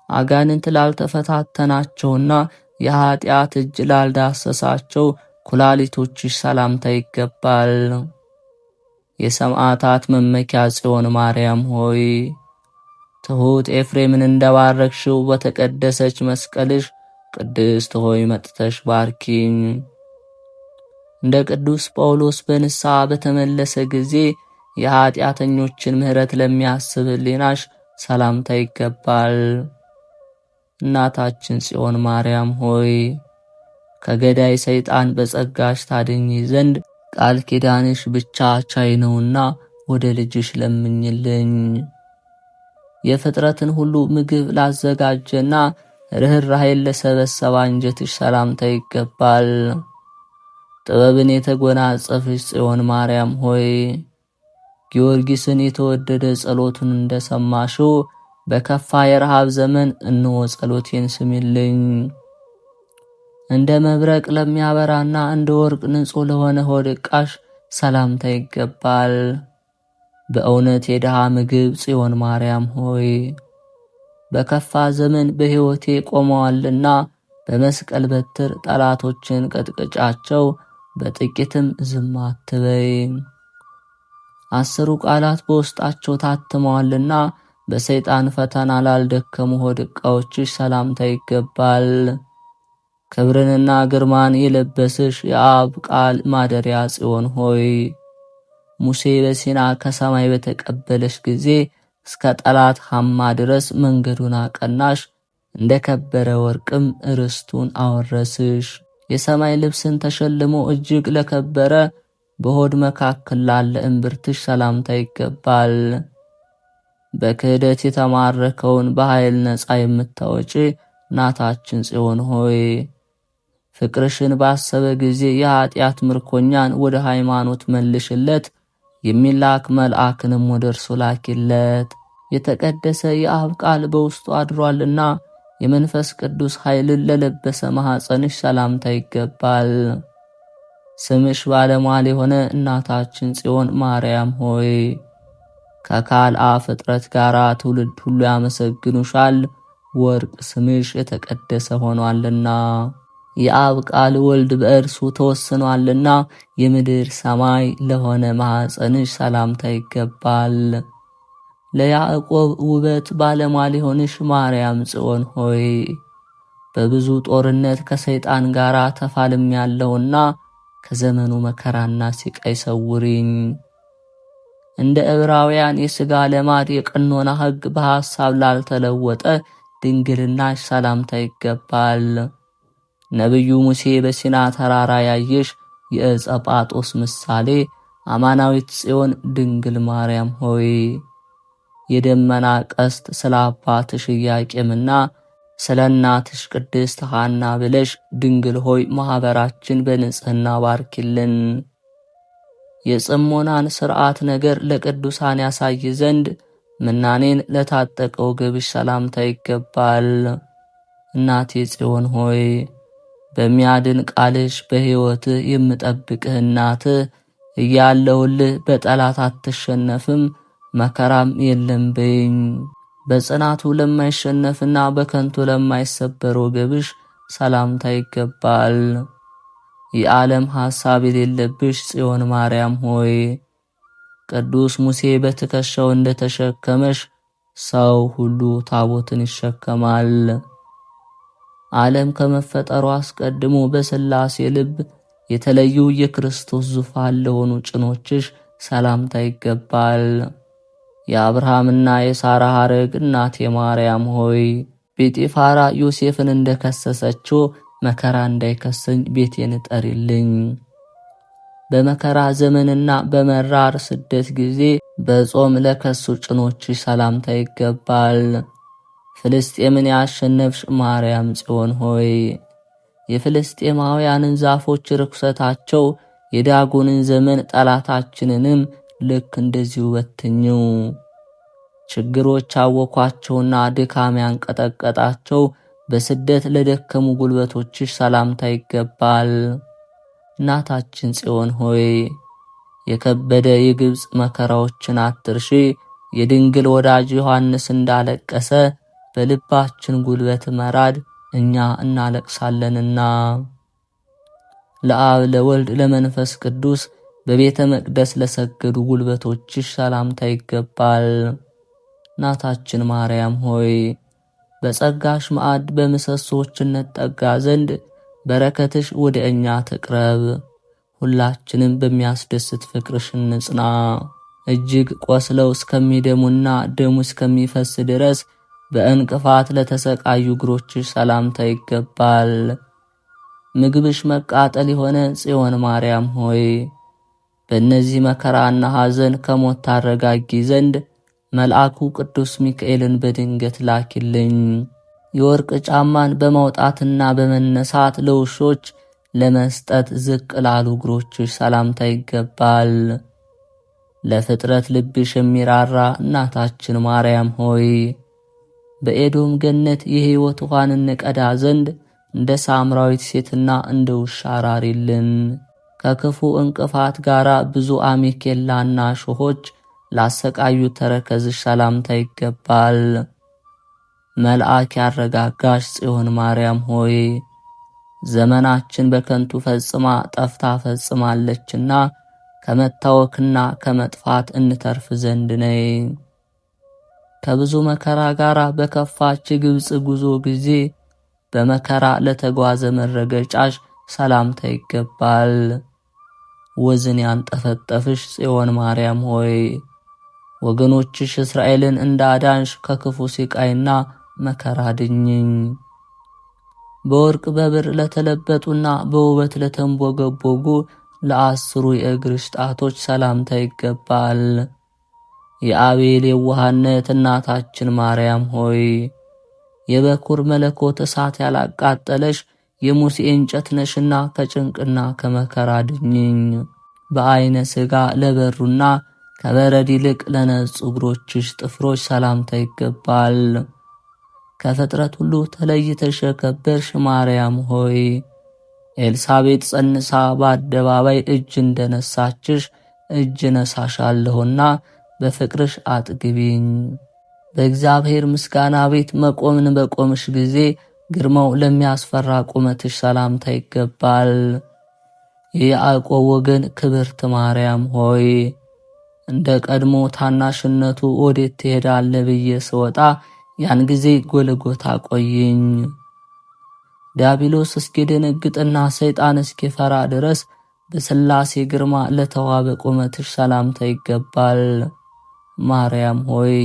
አጋንንት ላልተፈታተናቸውና የኀጢአት እጅ ላልዳሰሳቸው ኩላሊቶችሽ ሰላምታ ይገባል። የሰማዕታት መመኪያ ጽዮን ማርያም ሆይ ትሑት ኤፍሬምን እንደባረክሽው በተቀደሰች መስቀልሽ ቅድስት ሆይ መጥተሽ ባርኪኝ። እንደ ቅዱስ ጳውሎስ በንስሐ በተመለሰ ጊዜ የኀጢአተኞችን ምሕረት ለሚያስብ ሕሊናሽ ሰላምታ ይገባል። እናታችን ጽዮን ማርያም ሆይ ከገዳይ ሰይጣን በጸጋሽ ታድኚ ዘንድ ቃል ኪዳንሽ ብቻ ቻይ ነውና ወደ ልጅሽ ለምኝልኝ። የፍጥረትን ሁሉ ምግብ ላዘጋጀና ርኅራኄን ለሰበሰበ አንጀትሽ ሰላምታ ይገባል። ጥበብን የተጎናጸፍሽ ጽዮን ማርያም ሆይ ጊዮርጊስን የተወደደ ጸሎቱን እንደሰማሽው በከፋ የረሃብ ዘመን እነሆ ጸሎቴን ስሚልኝ። እንደ መብረቅ ለሚያበራና እንደ ወርቅ ንጹሕ ለሆነ ሆድ ዕቃሽ ሰላምታ ይገባል። በእውነት የድሃ ምግብ ጽዮን ማርያም ሆይ በከፋ ዘመን በሕይወቴ ቆመዋልና በመስቀል በትር ጠላቶችን ቀጥቅጫቸው፣ በጥቂትም ዝም አትበይ። 10ሩ ቃላት በውስጣቸው ታትመዋልና በሰይጣን ፈተና ላልደከሙ ሆድ ዕቃዎችሽ ሰላምታ ይገባል። ክብርንና ግርማን የለበስሽ የአብ ቃል ማደሪያ ጽዮን ሆይ ሙሴ በሲና ከሰማይ በተቀበለሽ ጊዜ እስከ ጠላት ሐማ ድረስ መንገዱን አቀናሽ፣ እንደ ከበረ ወርቅም ርስቱን አወረስሽ። የሰማይ ልብስን ተሸልሞ እጅግ ለከበረ በሆድ መካከል ላለ እምብርትሽ ሰላምታ ይገባል። በክህደት የተማረከውን በኃይል ነፃ የምታወጪ እናታችን ጽዮን ሆይ ፍቅርሽን ባሰበ ጊዜ የኀጢአት ምርኮኛን ወደ ሃይማኖት መልሽለት፣ የሚላክ መልአክንም ወደ እርሱ ላኪለት። የተቀደሰ የአብ ቃል በውስጡ አድሯልና የመንፈስ ቅዱስ ኃይልን ለለበሰ ማኅፀንሽ ሰላምታ ይገባል። ስምሽ ባለሟል የሆነ እናታችን ጽዮን ማርያም ሆይ ከካልአ ፍጥረት ጋር ትውልድ ሁሉ ያመሰግኑሻል፣ ወርቅ ስምሽ የተቀደሰ ሆኗልና። የአብ ቃል ወልድ በእርሱ ተወስኗልና የምድር ሰማይ ለሆነ ማኅፀንሽ ሰላምታ ይገባል። ለያዕቆብ ውበት ባለሟል የሆንሽ ማርያም ጽዮን ሆይ በብዙ ጦርነት ከሰይጣን ጋር ተፋልም ያለውና ከዘመኑ መከራና ሲቃይ ሰውሪኝ። እንደ ዕብራውያን የሥጋ ለማድ የቀኖና ሕግ በሐሳብ ላልተለወጠ ድንግልናሽ ሰላምታ ይገባል። ነቢዩ ሙሴ በሲና ተራራ ያየሽ የዕፀ ጳጦስ ምሳሌ አማናዊት ጽዮን ድንግል ማርያም ሆይ የደመና ቀስት ስለ አባትሽ ኢያቄምና ስለ እናትሽ ቅድስት ሐና ብለሽ ድንግል ሆይ ማኅበራችን በንጽሕና ባርኪልን። የጽሞናን ሥርዓት ነገር ለቅዱሳን ያሳይ ዘንድ ምናኔን ለታጠቀው ግብሽ ሰላምታ ይገባል። እናቴ ጽዮን ሆይ በሚያድን ቃልሽ በሕይወትህ የምጠብቅህ እናትህ እያለሁልህ በጠላት አትሸነፍም፣ መከራም የለም በይኝ። በጽናቱ ለማይሸነፍና በከንቱ ለማይሰበር ወገብሽ ሰላምታ ይገባል። የዓለም ሐሳብ የሌለብሽ ጽዮን ማርያም ሆይ ቅዱስ ሙሴ በትከሻው እንደተሸከመሽ ሰው ሁሉ ታቦትን ይሸከማል። ዓለም ከመፈጠሩ አስቀድሞ በሥላሴ ልብ የተለዩ የክርስቶስ ዙፋን ለሆኑ ጭኖችሽ ሰላምታ ይገባል። የአብርሃምና የሳራ ሐረግ እናቴ ማርያም ሆይ ጲጢፋራ ዮሴፍን እንደከሰሰችው መከራ እንዳይከሰኝ ቤቴን እጠሪልኝ። በመከራ ዘመንና በመራር ስደት ጊዜ በጾም ለከሱ ጭኖችሽ ሰላምታ ይገባል። ፍልስጤምን ያሸነፍሽ ማርያም ጽዮን ሆይ የፍልስጤማውያንን ዛፎች ርኩሰታቸው የዳጎንን ዘመን ጠላታችንንም ልክ እንደዚሁ በትኝው። ችግሮች አወኳቸውና ድካም ያንቀጠቀጣቸው በስደት ለደከሙ ጉልበቶችሽ ሰላምታ ይገባል። እናታችን ጽዮን ሆይ የከበደ የግብፅ መከራዎችን አትርሺ። የድንግል ወዳጅ ዮሐንስ እንዳለቀሰ በልባችን ጉልበት መራድ እኛ እናለቅሳለንና። ለአብ ለወልድ ለመንፈስ ቅዱስ በቤተ መቅደስ ለሰገዱ ጉልበቶችሽ ሰላምታ ይገባል። እናታችን ማርያም ሆይ በጸጋሽ ማዕድ በምሰሶች እንጠጋ ዘንድ በረከትሽ ወደ እኛ ትቅረብ። ሁላችንም በሚያስደስት ፍቅርሽ እንጽና። እጅግ ቆስለው እስከሚደሙና ደሙ እስከሚፈስ ድረስ በእንቅፋት ለተሰቃዩ እግሮችሽ ሰላምታ ይገባል። ምግብሽ መቃጠል የሆነ ጽዮን ማርያም ሆይ በእነዚህ መከራና ሐዘን ከሞት ታረጋጊ ዘንድ መልአኩ ቅዱስ ሚካኤልን በድንገት ላኪልኝ። የወርቅ ጫማን በማውጣትና በመነሳት ለውሾች ለመስጠት ዝቅ ላሉ እግሮችሽ ሰላምታ ይገባል። ለፍጥረት ልብሽ የሚራራ እናታችን ማርያም ሆይ በኤዶም ገነት የሕይወት ውሃን እንቀዳ ዘንድ እንደ ሳምራዊት ሴትና እንደ ውሻ ራሪልን። ከክፉ እንቅፋት ጋር ብዙ አሜኬላና ሾሆች ላሰቃዩ ተረከዝሽ ሰላምታ ይገባል። መልአክ ያረጋጋሽ ጽዮን ማርያም ሆይ ዘመናችን በከንቱ ፈጽማ ጠፍታ ፈጽማለችና ከመታወክና ከመጥፋት እንተርፍ ዘንድ ነይ። ከብዙ መከራ ጋር በከፋች ግብጽ ጉዞ ጊዜ በመከራ ለተጓዘ መረገጫሽ ሰላምታ ይገባል። ወዝን ያንጠፈጠፍሽ ጽዮን ማርያም ሆይ ወገኖችሽ እስራኤልን እንዳዳንሽ ከክፉ ሲቃይና መከራ ድኝኝ። በወርቅ በብር ለተለበጡና በውበት ለተንቦገቦጉ ለአስሩ የእግርሽ ጣቶች ሰላምታ ይገባል። የአቤል የዋህነት እናታችን ማርያም ሆይ የበኩር መለኮት እሳት ያላቃጠለሽ የሙሴ እንጨት ነሽና ከጭንቅና ከመከራ ድኝኝ። በዐይነ ሥጋ ለበሩና ከበረድ ይልቅ ለነጹ እግሮችሽ ጥፍሮች ሰላምታ ይገባል። ከፍጥረት ሁሉ ተለይተሽ የከበርሽ ማርያም ሆይ ኤልሳቤጥ ጸንሳ በአደባባይ እጅ እንደነሳችሽ እጅ ነሳሻለሁና በፍቅርሽ አጥግቢኝ። በእግዚአብሔር ምስጋና ቤት መቆምን በቆምሽ ጊዜ ግርማው ለሚያስፈራ ቁመትሽ ሰላምታ ይገባል። የያዕቆብ ወገን ክብርት ማርያም ሆይ እንደ ቀድሞ ታናሽነቱ ወዴት ትሄዳለህ ብዬ ስወጣ ያን ጊዜ ጎልጎታ ቆይኝ። ዲያብሎስ እስኪደነግጥና ሰይጣን እስኪፈራ ድረስ በሥላሴ ግርማ ለተዋበ ቁመትሽ ሰላምታ ይገባል። ማርያም ሆይ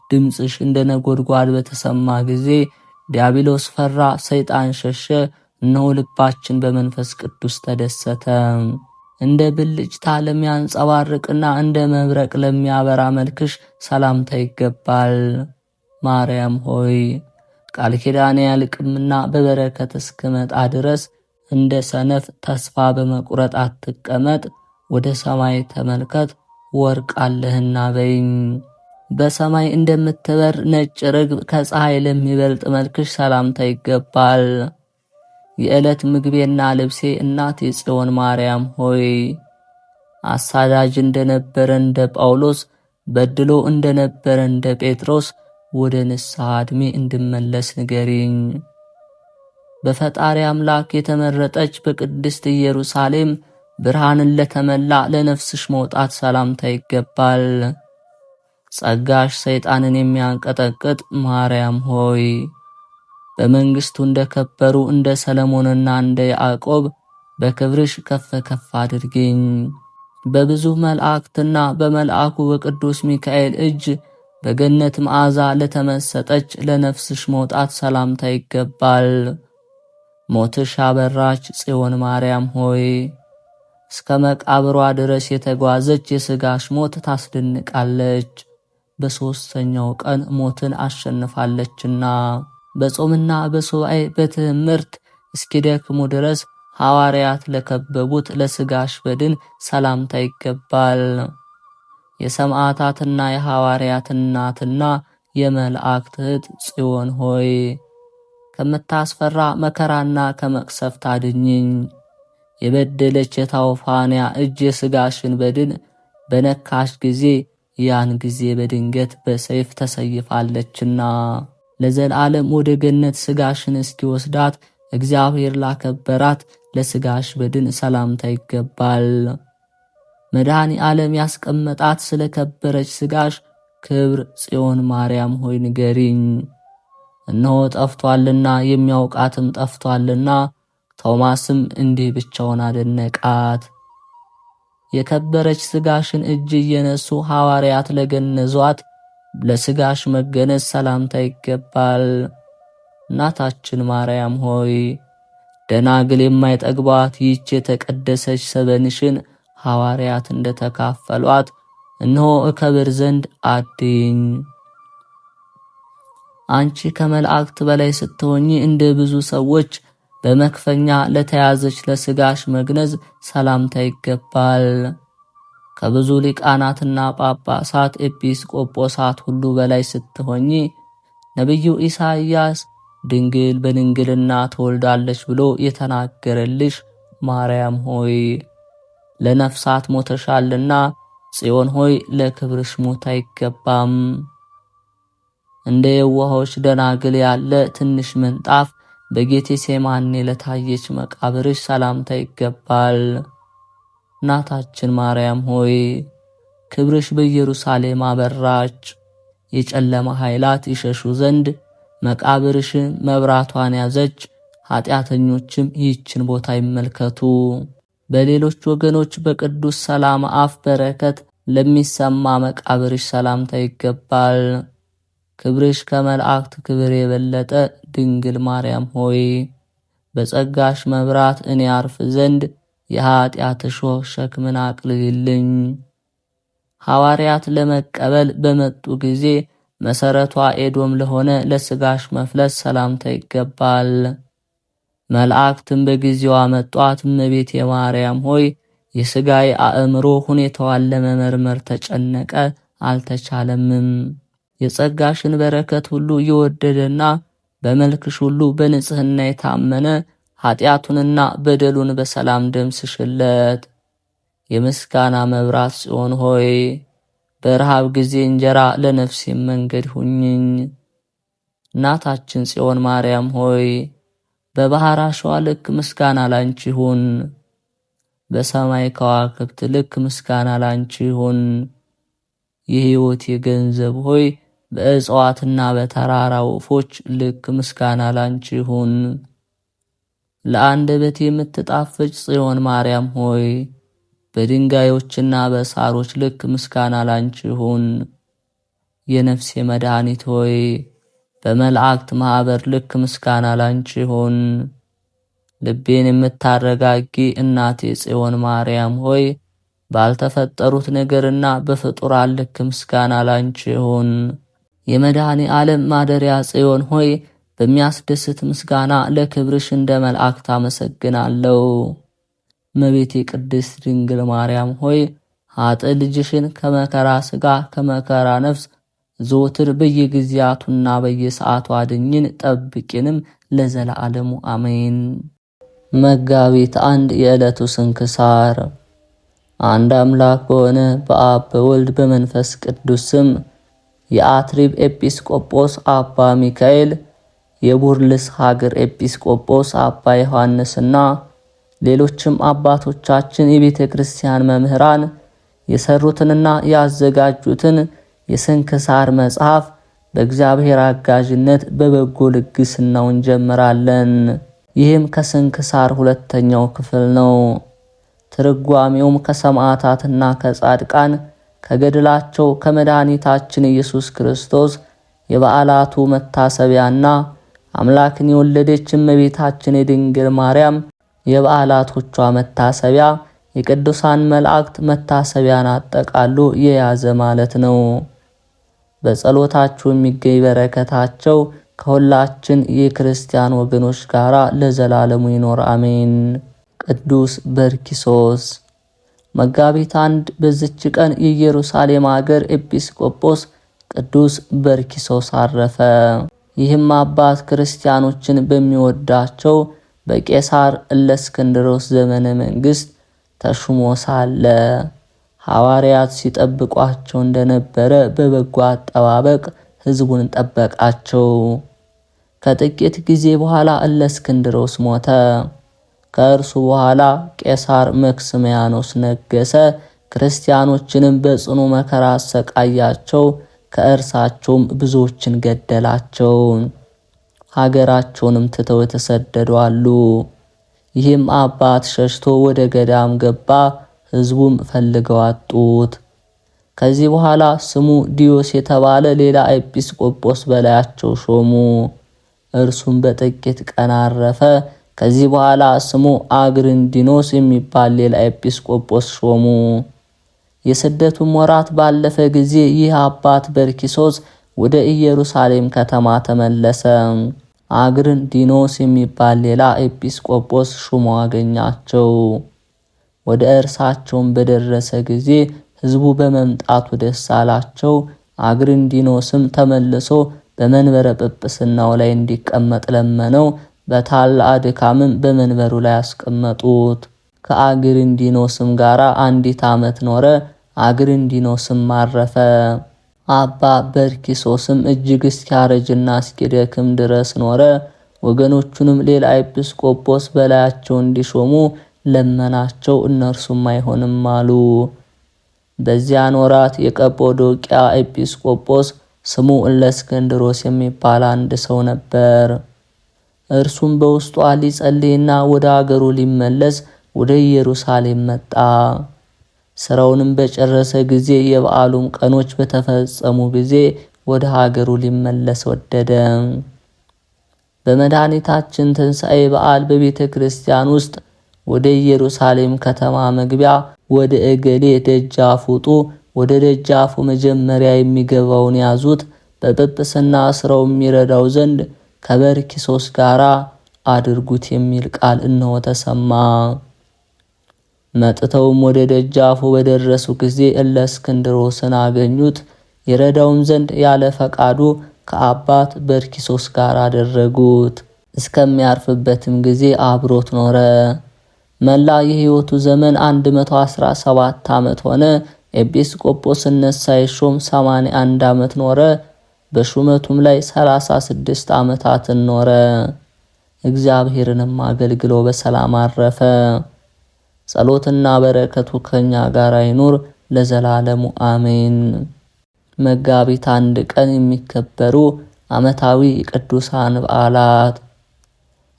ድምፅሽ እንደ ነጎድጓድ በተሰማ ጊዜ ዲያብሎስ ፈራ፣ ሰይጣን ሸሸ። እነሆ ልባችን በመንፈስ ቅዱስ ተደሰተ። እንደ ብልጭታ ለሚያንጸባርቅና እንደ መብረቅ ለሚያበራ መልክሽ ሰላምታ ይገባል። ማርያም ሆይ ቃል ኪዳኔ ያልቅምና በበረከት እስክመጣ ድረስ እንደ ሰነፍ ተስፋ በመቁረጥ አትቀመጥ። ወደ ሰማይ ተመልከት ወርቅ አለህና በይኝ። በሰማይ እንደምትበር ነጭ ርግብ ከፀሐይ ለሚበልጥ መልክሽ ሰላምታ ይገባል። የዕለት ምግቤና ልብሴ እናት የጽዮን ማርያም ሆይ አሳዳጅ እንደነበረ እንደ ጳውሎስ በድሎ እንደነበረ እንደ ጴጥሮስ ወደ ንስሐ ዕድሜ እንድመለስ ንገሪኝ። በፈጣሪ አምላክ የተመረጠች በቅድስት ኢየሩሳሌም ብርሃንን ለተመላ ለነፍስሽ መውጣት ሰላምታ ይገባል። ጸጋሽ ሰይጣንን የሚያንቀጠቅጥ ማርያም ሆይ በመንግስቱ እንደከበሩ እንደ ሰለሞንና እንደ ያዕቆብ በክብርሽ ከፍ ከፍ አድርጊኝ። በብዙ መላእክትና በመልአኩ በቅዱስ ሚካኤል እጅ በገነት መዓዛ ለተመሰጠች ለነፍስሽ መውጣት ሰላምታ ይገባል። ሞትሽ አበራች ጽዮን ማርያም ሆይ እስከ መቃብሯ ድረስ የተጓዘች የሥጋሽ ሞት ታስደንቃለች። በሦስተኛው ቀን ሞትን አሸንፋለችና በጾምና በሱባኤ በትምህርት እስኪደክሙ ድረስ ሐዋርያት ለከበቡት ለሥጋሽ በድን ሰላምታ ይገባል። የሰማዕታትና የሐዋርያት እናትና የመላእክት እህት ጽዮን ሆይ ከምታስፈራ መከራና ከመቅሰፍት አድኝኝ። የበደለች የታውፋንያ እጅ የሥጋሽን በድን በነካሽ ጊዜ ያን ጊዜ በድንገት በሰይፍ ተሰይፋለችና ለዘላለም ወደ ገነት ሥጋሽን እስኪወስዳት እግዚአብሔር ላከበራት ለሥጋሽ በድን ሰላምታ ይገባል። መድኃኔ ዓለም ያስቀመጣት ስለ ከበረች ሥጋሽ ክብር ጽዮን ማርያም ሆይ ንገሪኝ። እነሆ ጠፍቷልና የሚያውቃትም ጠፍቷልና። ቶማስም እንዲህ ብቻውን አደነቃት። የከበረች ሥጋሽን እጅ እየነሱ ሐዋርያት ለገነዟት ለሥጋሽ መገነዝ ሰላምታ ይገባል። እናታችን ማርያም ሆይ ደናግል የማይጠግቧት ይህች የተቀደሰች ሰበንሽን ሐዋርያት እንደተካፈሏት እነሆ እከብር ዘንድ አድኝ። አንቺ ከመላእክት በላይ ስትሆኚ እንደ ብዙ ሰዎች በመክፈኛ ለተያዘች ለሥጋሽ መግነዝ ሰላምታ ይገባል። ከብዙ ሊቃናትና ጳጳሳት ኤጲስቆጶሳት ሁሉ በላይ ስትሆኚ ነቢዩ ኢሳይያስ ድንግል በድንግልና ትወልዳለች ብሎ የተናገረልሽ ማርያም ሆይ ለነፍሳት ሞተሻልና ጽዮን ሆይ ለክብርሽ ሞት አይገባም። እንደ የዋሆች ደናግል ያለ ትንሽ ምንጣፍ በጌቴሴማኒ ለታየች መቃብርሽ ሰላምታ ይገባል። እናታችን ማርያም ሆይ ክብርሽ በኢየሩሳሌም አበራች። የጨለማ ኃይላት ይሸሹ ዘንድ መቃብርሽ መብራቷን ያዘች። ኃጢአተኞችም ይህችን ቦታ ይመልከቱ። በሌሎች ወገኖች በቅዱስ ሰላም አፍ በረከት ለሚሰማ መቃብርሽ ሰላምታ ይገባል። ክብርሽ ከመላእክት ክብር የበለጠ ድንግል ማርያም ሆይ በጸጋሽ መብራት እኔ አርፍ ዘንድ የኃጢአት እሾህ ሸክምን አቅልልልኝ። ሐዋርያት ለመቀበል በመጡ ጊዜ መሰረቷ ኤዶም ለሆነ ለሥጋሽ መፍለስ ሰላምታ ይገባል። መላእክትም በጊዜዋ መጧት። እመቤቴ ማርያም ሆይ የሥጋዬ አእምሮ ሁኔታዋን ለመመርመር ተጨነቀ፣ አልተቻለምም። የጸጋሽን በረከት ሁሉ የወደደና በመልክሽ ሁሉ በንጽሕና የታመነ ኃጢአቱንና በደሉን በሰላም ደምስሽለት። የምስጋና መብራት ጽዮን ሆይ በረሃብ ጊዜ እንጀራ ለነፍሴም መንገድ ሁኝኝ። እናታችን ጽዮን ማርያም ሆይ በባሕር አሸዋ ልክ ምስጋና ላንቺ ይሁን። በሰማይ ከዋክብት ልክ ምስጋና ላንቺ ይሁን። የሕይወት የገንዘብ ሆይ በእጽዋትና በተራራ ወፎች ልክ ምስጋና ላንቺ ይሁን። ለአንደበት የምትጣፍጭ ጽዮን ማርያም ሆይ በድንጋዮችና በሳሮች ልክ ምስጋና ላንቺ ይሁን። የነፍሴ መድኃኒት ሆይ በመላእክት ማኅበር ልክ ምስጋና ላንቺ ይሁን። ልቤን የምታረጋጊ እናቴ ጽዮን ማርያም ሆይ ባልተፈጠሩት ነገርና በፍጡራን ልክ ምስጋና ላንቺ ይሁን። የመድኃኔ ዓለም ማደሪያ ጽዮን ሆይ በሚያስደስት ምስጋና ለክብርሽ እንደ መላእክት አመሰግናለሁ። እመቤቴ ቅድስት ድንግል ማርያም ሆይ ኃጥእ ልጅሽን ከመከራ ሥጋ ከመከራ ነፍስ ዘወትር በየጊዜያቱና በየሰዓቱ አድኝን ጠብቂንም ለዘላለሙ አሜን። መጋቢት 1 የዕለቱ ስንክሳር። አንድ አምላክ በሆነ በአብ በወልድ በመንፈስ ቅዱስ ስም የአትሪብ ኤጲስቆጶስ አባ ሚካኤል፣ የቡርልስ ሀገር ኤጲስቆጶስ አባ ዮሐንስና ሌሎችም አባቶቻችን የቤተ ክርስቲያን መምህራን የሰሩትንና ያዘጋጁትን የስንክሳር መጽሐፍ በእግዚአብሔር አጋዥነት በበጎ ልግስናው እንጀምራለን። ይህም ከስንክሳር ሁለተኛው ክፍል ነው። ትርጓሜውም ከሰማዕታትና ከጻድቃን ከገድላቸው ከመድኃኒታችን ኢየሱስ ክርስቶስ የበዓላቱ መታሰቢያና አምላክን የወለደች እመቤታችን የድንግል ማርያም የበዓላቶቿ መታሰቢያ የቅዱሳን መላእክት መታሰቢያን አጠቃሎ የያዘ ማለት ነው። በጸሎታችሁ የሚገኝ በረከታቸው ከሁላችን የክርስቲያን ወገኖች ጋር ለዘላለሙ ይኖር አሜን። ቅዱስ በርኪሶስ። መጋቢት 1 በዚች ቀን የኢየሩሳሌም ሀገር ኤጲስቆጶስ ቅዱስ በርኪሶስ አረፈ። ይህም አባት ክርስቲያኖችን በሚወዳቸው በቄሳር እለእስክንድሮስ ዘመነ መንግስት ተሹሞ ሳለ ሐዋርያት ሲጠብቋቸው እንደነበረ በበጎ አጠባበቅ ሕዝቡን ጠበቃቸው። ከጥቂት ጊዜ በኋላ እለእስክንድሮስ ሞተ። ከእርሱ በኋላ ቄሳር መክስሚያኖስ ነገሰ። ክርስቲያኖችንም በጽኑ መከራ አሰቃያቸው። ከእርሳቸውም ብዙዎችን ገደላቸው። ሀገራቸውንም ትተው የተሰደዱ አሉ። ይህም አባት ሸሽቶ ወደ ገዳም ገባ። ሕዝቡም ፈልገው አጡት። ከዚህ በኋላ ስሙ ዲዮስ የተባለ ሌላ ኤጲስቆጶስ በላያቸው ሾሙ። እርሱም በጥቂት ቀን አረፈ። ከዚህ በኋላ ስሙ አግሪንዲኖስ የሚባል ሌላ ኤጲስቆጶስ ሾሙ። የስደቱም ወራት ባለፈ ጊዜ ይህ አባት በርኪሶስ ወደ ኢየሩሳሌም ከተማ ተመለሰ። አግሪንዲኖስ የሚባል ሌላ ኤጲስቆጶስ ሹሞ አገኛቸው። ወደ እርሳቸውም በደረሰ ጊዜ ሕዝቡ በመምጣቱ ደስ አላቸው። አግሪንዲኖስም ተመልሶ በመንበረ ጵጵስናው ላይ እንዲቀመጥ ለመነው። በታላቅ ድካምም በመንበሩ ላይ አስቀመጡት። ከአግሪንዲኖስም ጋር 1 ዓመት ኖረ። አግሪንዲኖስም አረፈ። አባ በርኪሶስም እጅግ እስኪያረጅና እስኪደክም ድረስ ኖረ። ወገኖቹንም ሌላ ኤጲስቆጶስ በላያቸው እንዲሾሙ ለመናቸው። እነርሱም አይሆንም አሉ። በዚያን ወራት የቀጶዶቅያ ኤጲስቆጶስ ስሙ እለእስክንድሮስ የሚባል አንድ ሰው ነበር። እርሱም በውስጧ ሊጸልይና ወደ አገሩ ሊመለስ ወደ ኢየሩሳሌም መጣ። ስራውንም በጨረሰ ጊዜ የበዓሉም ቀኖች በተፈጸሙ ጊዜ ወደ ሀገሩ ሊመለስ ወደደ። በመድኃኒታችን ትንሣኤ በዓል በቤተ ክርስቲያን ውስጥ ወደ ኢየሩሳሌም ከተማ መግቢያ ወደ እገሌ ደጃፍ ውጡ፣ ወደ ደጃፉ መጀመሪያ የሚገባውን ያዙት፣ በጵጵስና ስራው የሚረዳው ዘንድ ከበርኪሶስ ጋር አድርጉት የሚል ቃል እነሆ ተሰማ። መጥተውም ወደ ደጃፉ በደረሱ ጊዜ እለእስክንድሮስን አገኙት። ይረዳውም ዘንድ ያለ ፈቃዱ ከአባት በርኪሶስ ጋር አደረጉት። እስከሚያርፍበትም ጊዜ አብሮት ኖረ። መላ የሕይወቱ ዘመን 117 ዓመት ሆነ። ኤጲስቆጶስነት ሳይሾም 81 ዓመት ኖረ። በሹመቱም ላይ 36 ዓመታትን ኖረ። እግዚአብሔርንም አገልግሎ በሰላም አረፈ። ጸሎትና በረከቱ ከኛ ጋር ይኑር ለዘላለሙ አሜን። መጋቢት 1 ቀን የሚከበሩ ዓመታዊ ቅዱሳን በዓላት፦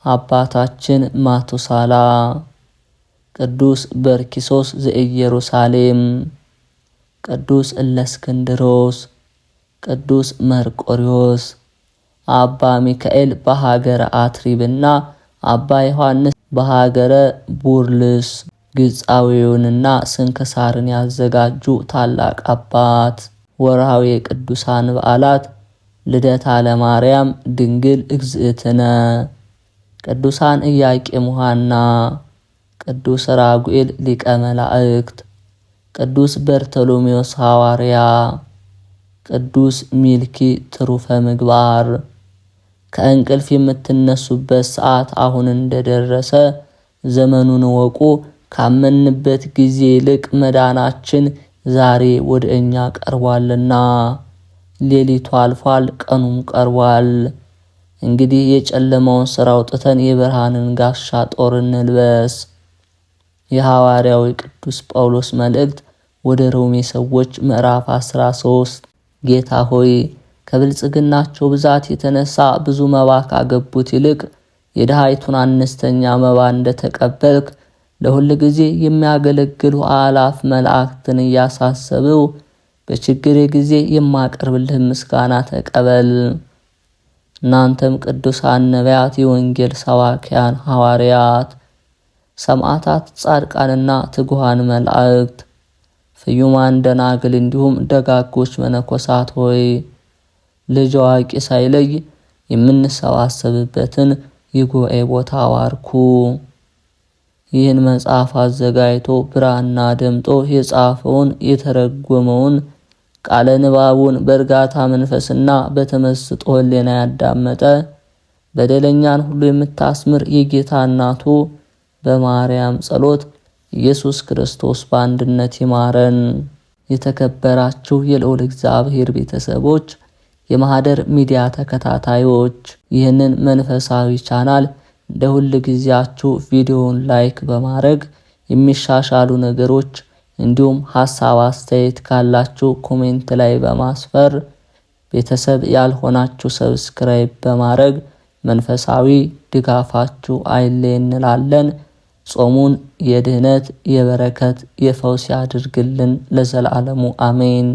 አባታችን ማቱሳላ፣ ቅዱስ በርኪሶስ ዘኢየሩሳሌም፣ ቅዱስ እለእስክንድሮስ፣ ቅዱስ መርቆሪዎስ፣ አባ ሚካኤል በሀገረ አትሪብና አባ ዮሐንስ በሀገረ ቡርልስ ግጻዊውንና ስንክሳርን ያዘጋጁ ታላቅ አባት። ወርሃዊ የቅዱሳን በዓላት፦ ልደታ ለማርያም ድንግል እግዝእትነ፣ ቅዱሳን ኢያቄም ወሐና፣ ቅዱስ ራጉኤል ሊቀ መላእክት፣ ቅዱስ በርተሎሜዎስ ሐዋርያ፣ ቅዱስ ሚልኪ ትሩፈ ምግባር። ከእንቅልፍ የምትነሱበት ሰዓት አሁን እንደደረሰ ዘመኑን ወቁ። ካመንበት ጊዜ ይልቅ መዳናችን ዛሬ ወደ እኛ ቀርቧልና። ሌሊቱ አልፏል፣ ቀኑም ቀርቧል። እንግዲህ የጨለማውን ሥራ አውጥተን የብርሃንን ጋሻ ጦር እንልበስ። የሐዋርያው ቅዱስ ጳውሎስ መልእክት ወደ ሮሜ ሰዎች ምዕራፍ 13። ጌታ ሆይ ከብልጽግናቸው ብዛት የተነሳ ብዙ መባ ካገቡት ይልቅ የድሃይቱን አነስተኛ መባ እንደተቀበልክ ለሁል ጊዜ የሚያገለግሉ አላፍ መላእክትን እያሳሰብው በችግሬ ጊዜ የማቀርብልህ ምስጋና ተቀበል። እናንተም ቅዱሳን ነቢያት፣ የወንጌል ሰባኪያን ሐዋርያት፣ ሰማዕታት፣ ጻድቃንና ትጉሃን መላእክት፣ ፍዩማን ደናግል እንዲሁም ደጋጎች መነኮሳት ሆይ ልጅ አዋቂ ሳይለይ የምንሰባሰብበትን የጉባኤ ቦታ አዋርኩ። ይህን መጽሐፍ አዘጋጅቶ ብራና ደምጦ የጻፈውን የተረጎመውን ቃለ ንባቡን በእርጋታ መንፈስና በተመስጦ ሕሊና ያዳመጠ በደለኛን ሁሉ የምታስምር የጌታ እናቱ በማርያም ጸሎት ኢየሱስ ክርስቶስ በአንድነት ይማረን። የተከበራችሁ የልዑል እግዚአብሔር ቤተሰቦች፣ የማህደር ሚዲያ ተከታታዮች ይህንን መንፈሳዊ ቻናል እንደ ሁል ጊዜያችሁ ቪዲዮውን ላይክ በማድረግ የሚሻሻሉ ነገሮች እንዲሁም ሐሳብ አስተያየት ካላችሁ ኮሜንት ላይ በማስፈር ቤተሰብ ያልሆናችሁ ሰብስክራይብ በማድረግ መንፈሳዊ ድጋፋችሁ አይለየን እንላለን። ጾሙን የድህነት፣ የበረከት፣ የፈውስ ያድርግልን ለዘላለሙ አሜን።